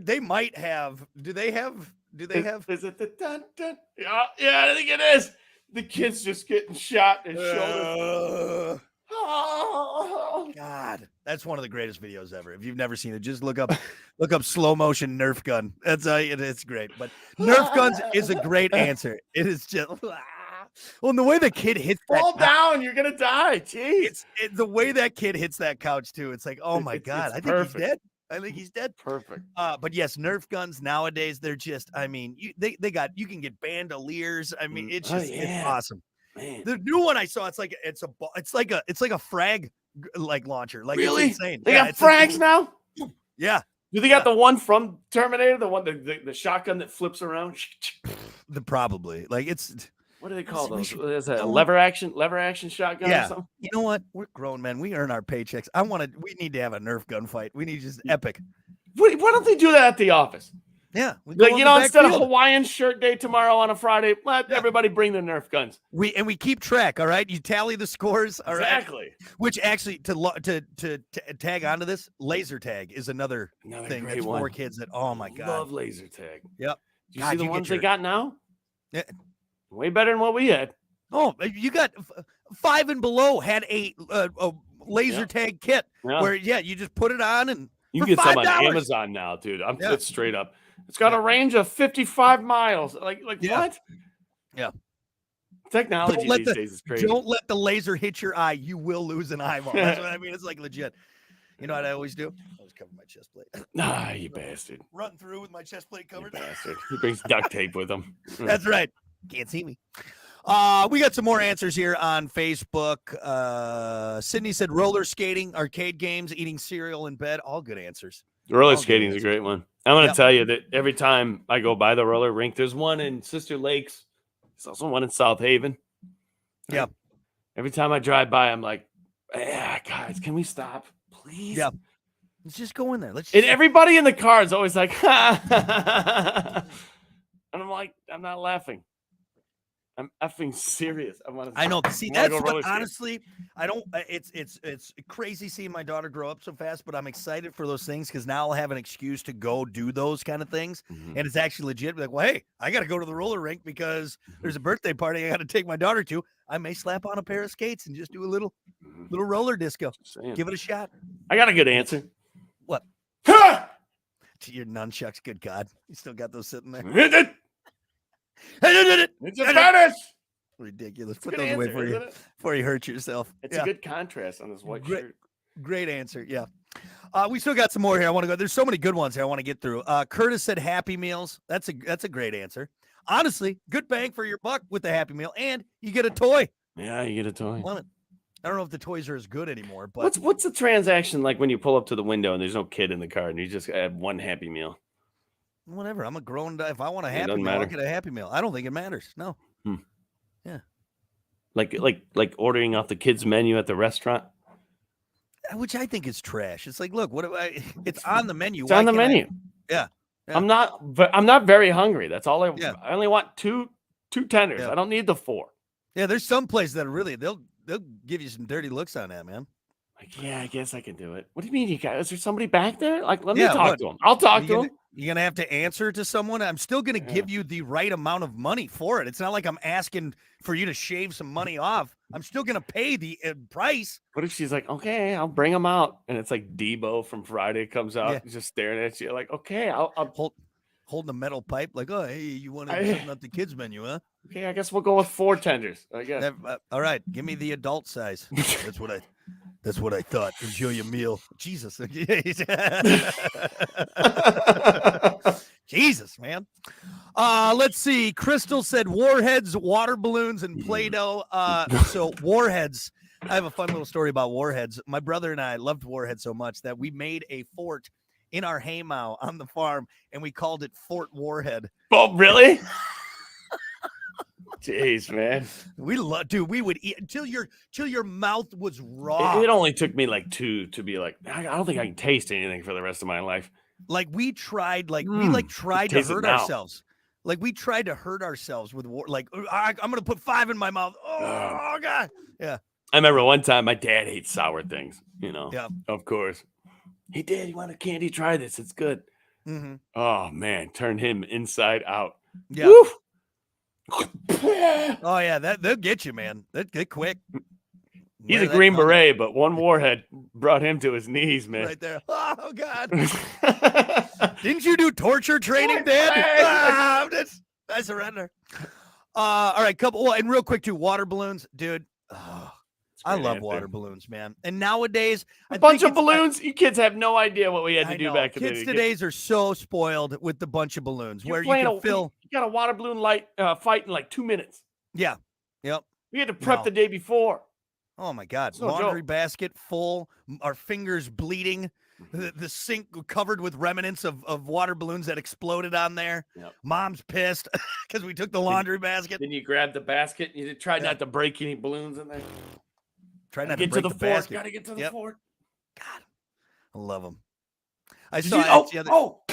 They might have. Do they have Do they have? Is it the dun dun? Yeah, I think it is. The kid's just getting shot in his shoulder. Oh. God, that's one of the greatest videos ever. If you've never seen it, just look up slow motion Nerf gun. That's it's great. But Nerf guns is a great answer. It is just well, and the way the kid hits Fall that down, you're gonna die. Jeez, the way that kid hits that couch too. It's like, oh my God, I think perfect. he's dead. I think he's dead. Perfect. But yes, Nerf guns nowadays, they're just, I mean, they can get bandoliers. I mean, it's just it's awesome. Man. The new one I saw, it's like a frag like launcher. Like Really? it's insane. They Yeah, got it's frags now? Yeah. Do they got the one from Terminator? The one the shotgun that flips around? Probably like it's What do they call we those? should- Is that a no. lever action shotgun or yeah. something? You know what? We're grown men. We earn our paychecks. We need to have a Nerf gun fight. We need just epic. Why don't they do that at the office? Yeah. we go Like, on you the know, back instead of field. Hawaiian shirt day tomorrow on a Friday, let everybody bring their Nerf guns. we keep track. All right. You tally the scores. All right. Exactly. Which actually to tag onto this, laser tag is another thing great that's one. for kids that oh my God. Love laser tag. Yep. Do you God, see the you get ones they your- got now? Yeah. Way better than what we had. Oh, you got 5 and below had a laser Yeah. tag kit Yeah. where you just put it on and You for can get some on $5. Amazon now, dude. Yeah. It's straight up. It's got a range of 55 miles. Like Yeah. what? Yeah. Technology Don't let these the- days is crazy. don't let the laser hit your eye. You will lose an eyeball. That's what I mean. It's like legit. You know what I always do? I always cover my chest plate. Ah, you bastard. Run through with my chest plate You covered. bastard. He brings duct tape with him. That's right. Can't see me. We got some more answers here on Facebook. Sydney said roller skating, arcade games, eating cereal in bed. All good answers. Roller All good skating is a answers. great one. I'm going to Yep. tell you that every time I go by the roller rink, there's one in Sister Lakes. There's also one in South Haven. Yeah. Every time I drive by, I'm like, guys, can we stop, please? Yeah. Let's just go in there. Let's And just, everybody in the car is always like, and I'm like, I'm not laughing. I'm effing serious. I know. See, I wanna that's go roller what, skating. honestly, I don't. It's crazy seeing my daughter grow up so fast, but I'm excited for those things because now I'll have an excuse to go do those kind of things, Mhm. and it's actually legit. Be like, well, hey, I got to go to the roller rink because there's a birthday party I got to take my daughter to. I may slap on a pair of skates and just do a little Mhm. roller disco. Just saying. Give it a shot. I got a good answer. What? Ha! To your nunchucks, good God, you still got those sitting there. It's a fetish. Ridiculous. It's a Put good those away answer, isn't it? before you hurt yourself. It's Yeah. a good contrast on this white Great. shirt. Great answer. Yeah. We still got some more here. I want to go. There's so many good ones here I want to get through. Curtis said Happy Meals. That's a great answer. Honestly, good bang for your buck with the Happy Meal, and you get a toy. Yeah, you get a toy. Love it. I don't know if the toys are as good anymore, but What's the transaction like when you pull up to the window and there's no kid in the car and you just have one Happy Meal? whatever. I'm a grown. If I want a It Happy doesn't Meal, I'll matter. get a Happy Meal. I don't think it matters. No. Like ordering off the kids' menu at the restaurant. Which I think is trash. It's like, look, what? It's on the menu. It's on the Why can't I- menu. Yeah. I'm not very hungry. That's all I. Yeah. I only want two tenders. Yeah. I don't need the 4. Yeah, there's some places that really they'll give you some dirty looks on that, man. Like, yeah, I guess I can do it. What do you mean, you guys? Is there somebody back there? Like, let me Yeah, talk what? to him. I'll talk to him. You're gonna have to answer to someone. I'm still gonna Yeah. give you the right amount of money for it. It's not like I'm asking for you to shave some money off. I'm still gonna pay the price. What if she's like, okay, I'll bring him out, and it's like Debo from Friday comes out, Yeah. just staring at you, like, okay, I'll Holding a metal pipe, like, oh, hey, you want I- something at the kids menu, huh? okay, I guess we'll go with 4 tenders. I guess. All right, give me the adult size. That's what I thought. Enjoy your meal. Jesus. Jesus, man. Let's see. Crystal said warheads, water balloons, and Play-Doh. So warheads. I have a fun little story about warheads. My brother and I loved warheads so much that we made a fort in our haymow on the farm, and we called it Fort Warhead. Oh, really? Jeez, man. We would eat until your mouth was raw. It only took me like 2 to be like, I don't think I can taste anything for the rest of my life. Like we tried, we Mm, tried to taste it hurt now. ourselves. Like we tried to hurt ourselves with war. Like I'm gonna put 5 in my mouth. Oh God. I remember one time my dad hates sour things, Yeah. of course. Hey, Dad, you want a candy? Try this. It's good. Mm-hmm. Oh man, turned him inside out. Yeah. Woo! Oh yeah, they'll get you, man. They're quick. He's Where a that Green tongue- Beret, but one warhead brought him to his knees, man. right there. Oh God! Didn't you do torture training, Dad? Right. I surrender. All right, couple. Well, and real quick too, water balloons, dude. Oh, I great love answer. water balloons, man. And nowadays, A I bunch think of it's- balloons. You kids have no idea what we had to I do know. back in the Kids day. today's are so spoiled with the bunch of balloons You're where you playing can fill. You got a water balloon light fight in like 2 minutes. Yeah. Yep. We had to prep No. the day before. Oh my God! It's no Laundry joke. basket full, our fingers bleeding, the sink covered with remnants of water balloons that exploded on there. Yep. Mom's pissed because we took the laundry basket. Then you grab the basket. You try Yeah. not to break any balloons in there. Try Gotta not to get to break the the fort. basket. Gotta get to the Yep. fort. God, I love them. I Did saw you, that's the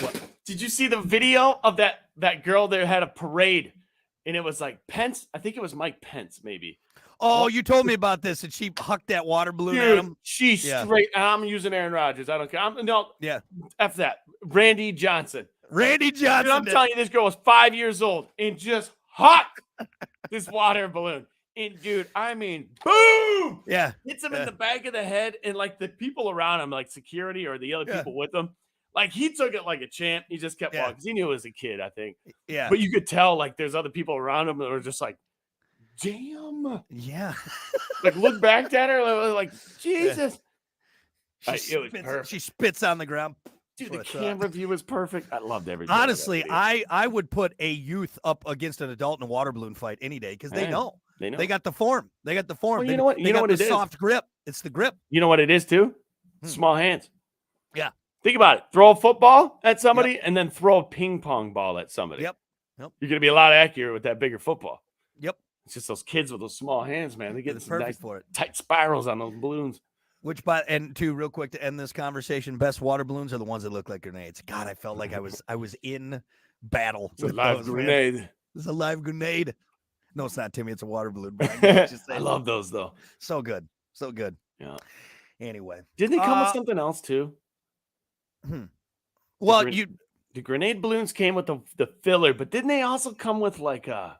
other- did you see the video of that girl that had a parade, and it was like Pence? I think it was Mike Pence, maybe. Oh, you told me about this, and she hucked that water balloon at Dude, him. she Yeah. straight. I'm using Aaron Rodgers. I don't care. No, Yeah, F that. Randy Johnson. Randy Dude, Johnson. I'm did- telling you, this girl was 5 years old and just hucked this water balloon. And dude, I mean, boom! Yeah, Hits him Yeah. in the back of the head, and like the people around him, like security or the other Yeah. people with him, like he took it like a champ. He just kept Yeah. walking 'cause he knew it was a kid, I think. yeah, But you could tell like there's other people around him that were just like, damn. yeah. Like look back at her, like Jesus. She It was spits- perfect. She spits on the ground. Dude, That's the what I thought. camera view was perfect. I loved every bit of that Honestly, video. I would put a youth up against an adult in a water balloon fight any day because they Yeah. know. They know. They got the form. They got the form. Well, they, you know what? They You know got what the it is? soft grip. It's the grip. You know what it is too? Hmm. Small hands. Yeah. Think about it. Throw a football at somebody and then throw a ping pong ball at somebody. Yep. Yep. You're going to be a lot accurate with that bigger football. Yep. It's just those kids with those small hands, man. They get It's some perfect nice for it. tight spirals on those balloons. Which, by and two, real quick to end this conversation, best water balloons are the ones that look like grenades. God, I felt like I was in battle. It's a with live those, man. grenade. It's a live grenade. No, it's not, Timmy. It's a water balloon. But I know what you're I saying. love those though. So good. So good. Yeah. Anyway. Didn't they come with Uh, something else too? Well, gren- you The grenade balloons came with the filler, but didn't they also come with like a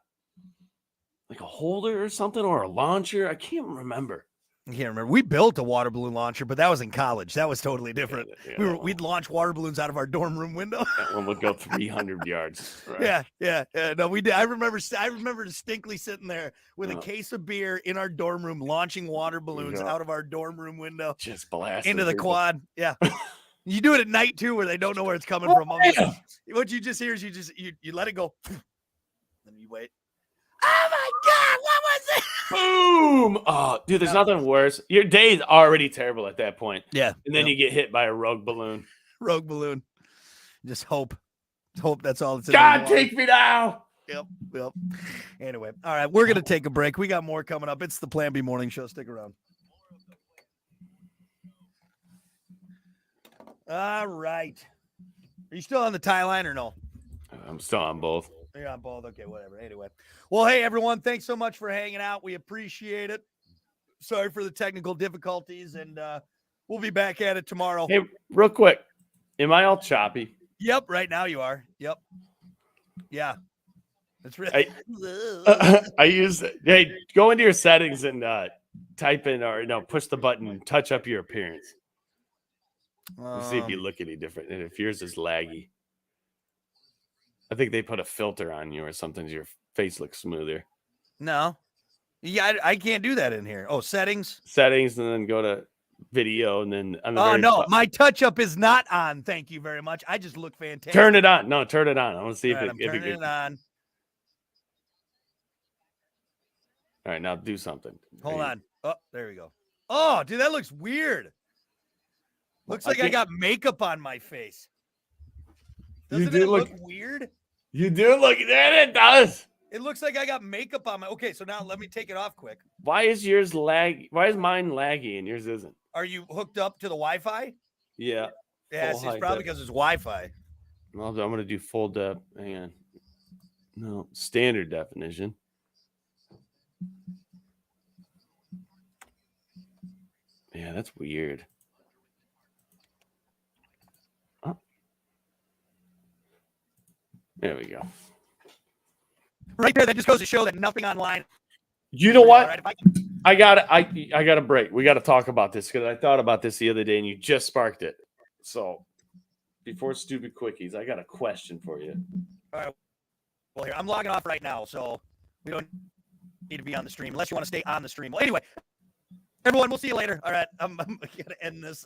holder or something or a launcher? I can't remember. can't remember. We built a water balloon launcher, but that was in college. That was totally different. Yeah, We'd launch water balloons out of our dorm room window. that one would go 300 yards. Right? Yeah. No, we did. I remember distinctly sitting there with a Yeah. case of beer in our dorm room, launching water balloons Yeah. out of our dorm room window Just blasting into the people. quad. Yeah. You do it at night too, where they don't know where it's coming Oh, from. I'm like, yeah. what you just hear is you let it go, then you wait. Oh my God! What was it? Boom! Oh, dude, there's nothing worse. Your day's already terrible at that point, Yeah. and then you get hit by a rogue balloon. rogue balloon. Just hope. Hope that's all it's in. God, take me now. Yep. Anyway, all right, we're gonna take a break. We got more coming up. It's the Plan B Morning Show. Stick around. All right. Are you still on the tie line or no? I'm still on both. You're on both. Okay, whatever. Anyway. Well, hey everyone, thanks so much for hanging out. We appreciate it. Sorry for the technical difficulties, and we'll be back at it tomorrow. Hey, real quick, am I all choppy? Yep, right now you are. Yep. Yeah. That's right. I use. Hey, go into your settings and type in or no, push the button and touch up your appearance. Let's see if you look any different. And if yours is laggy, I think they put a filter on you or something. So your face looks smoother. No. Yeah, I can't do that in here. Oh, settings. Settings and then go to video and then on the Oh very no, top- my touch up is not on. Thank you very much. I just look fantastic. turn it on. No, turn it on. I want to see All right, if I'm it. If turning it it on. all right, now do something. Hold Are you- on. Oh, there we go. Oh, dude, that looks weird. Looks like I think- got makeup on my face. You Doesn't do it look look- weird? You do look there. It does. It looks like I got makeup on my. Okay, so now let me take it off quick. Why is yours lag? Why is mine laggy and yours isn't? Are you hooked up to the Wi-Fi? Yeah. Yeah, Full see, it's high probably def. because it's Wi-Fi. Well, I'm gonna do full depth. Hang on. No, standard definition. Yeah, that's weird. Oh. There we go. Right there, that just goes to show that nothing online. You know All what? right, if I I got a break. We got to talk about this because I thought about this the other day and you just sparked it. So before stupid quickies, I got a question for you. All right. Well, here, I'm logging off right now, so we don't need to be on the stream unless you want to stay on the stream. Well, anyway, everyone, we'll see you later. All right, I'm going to end this.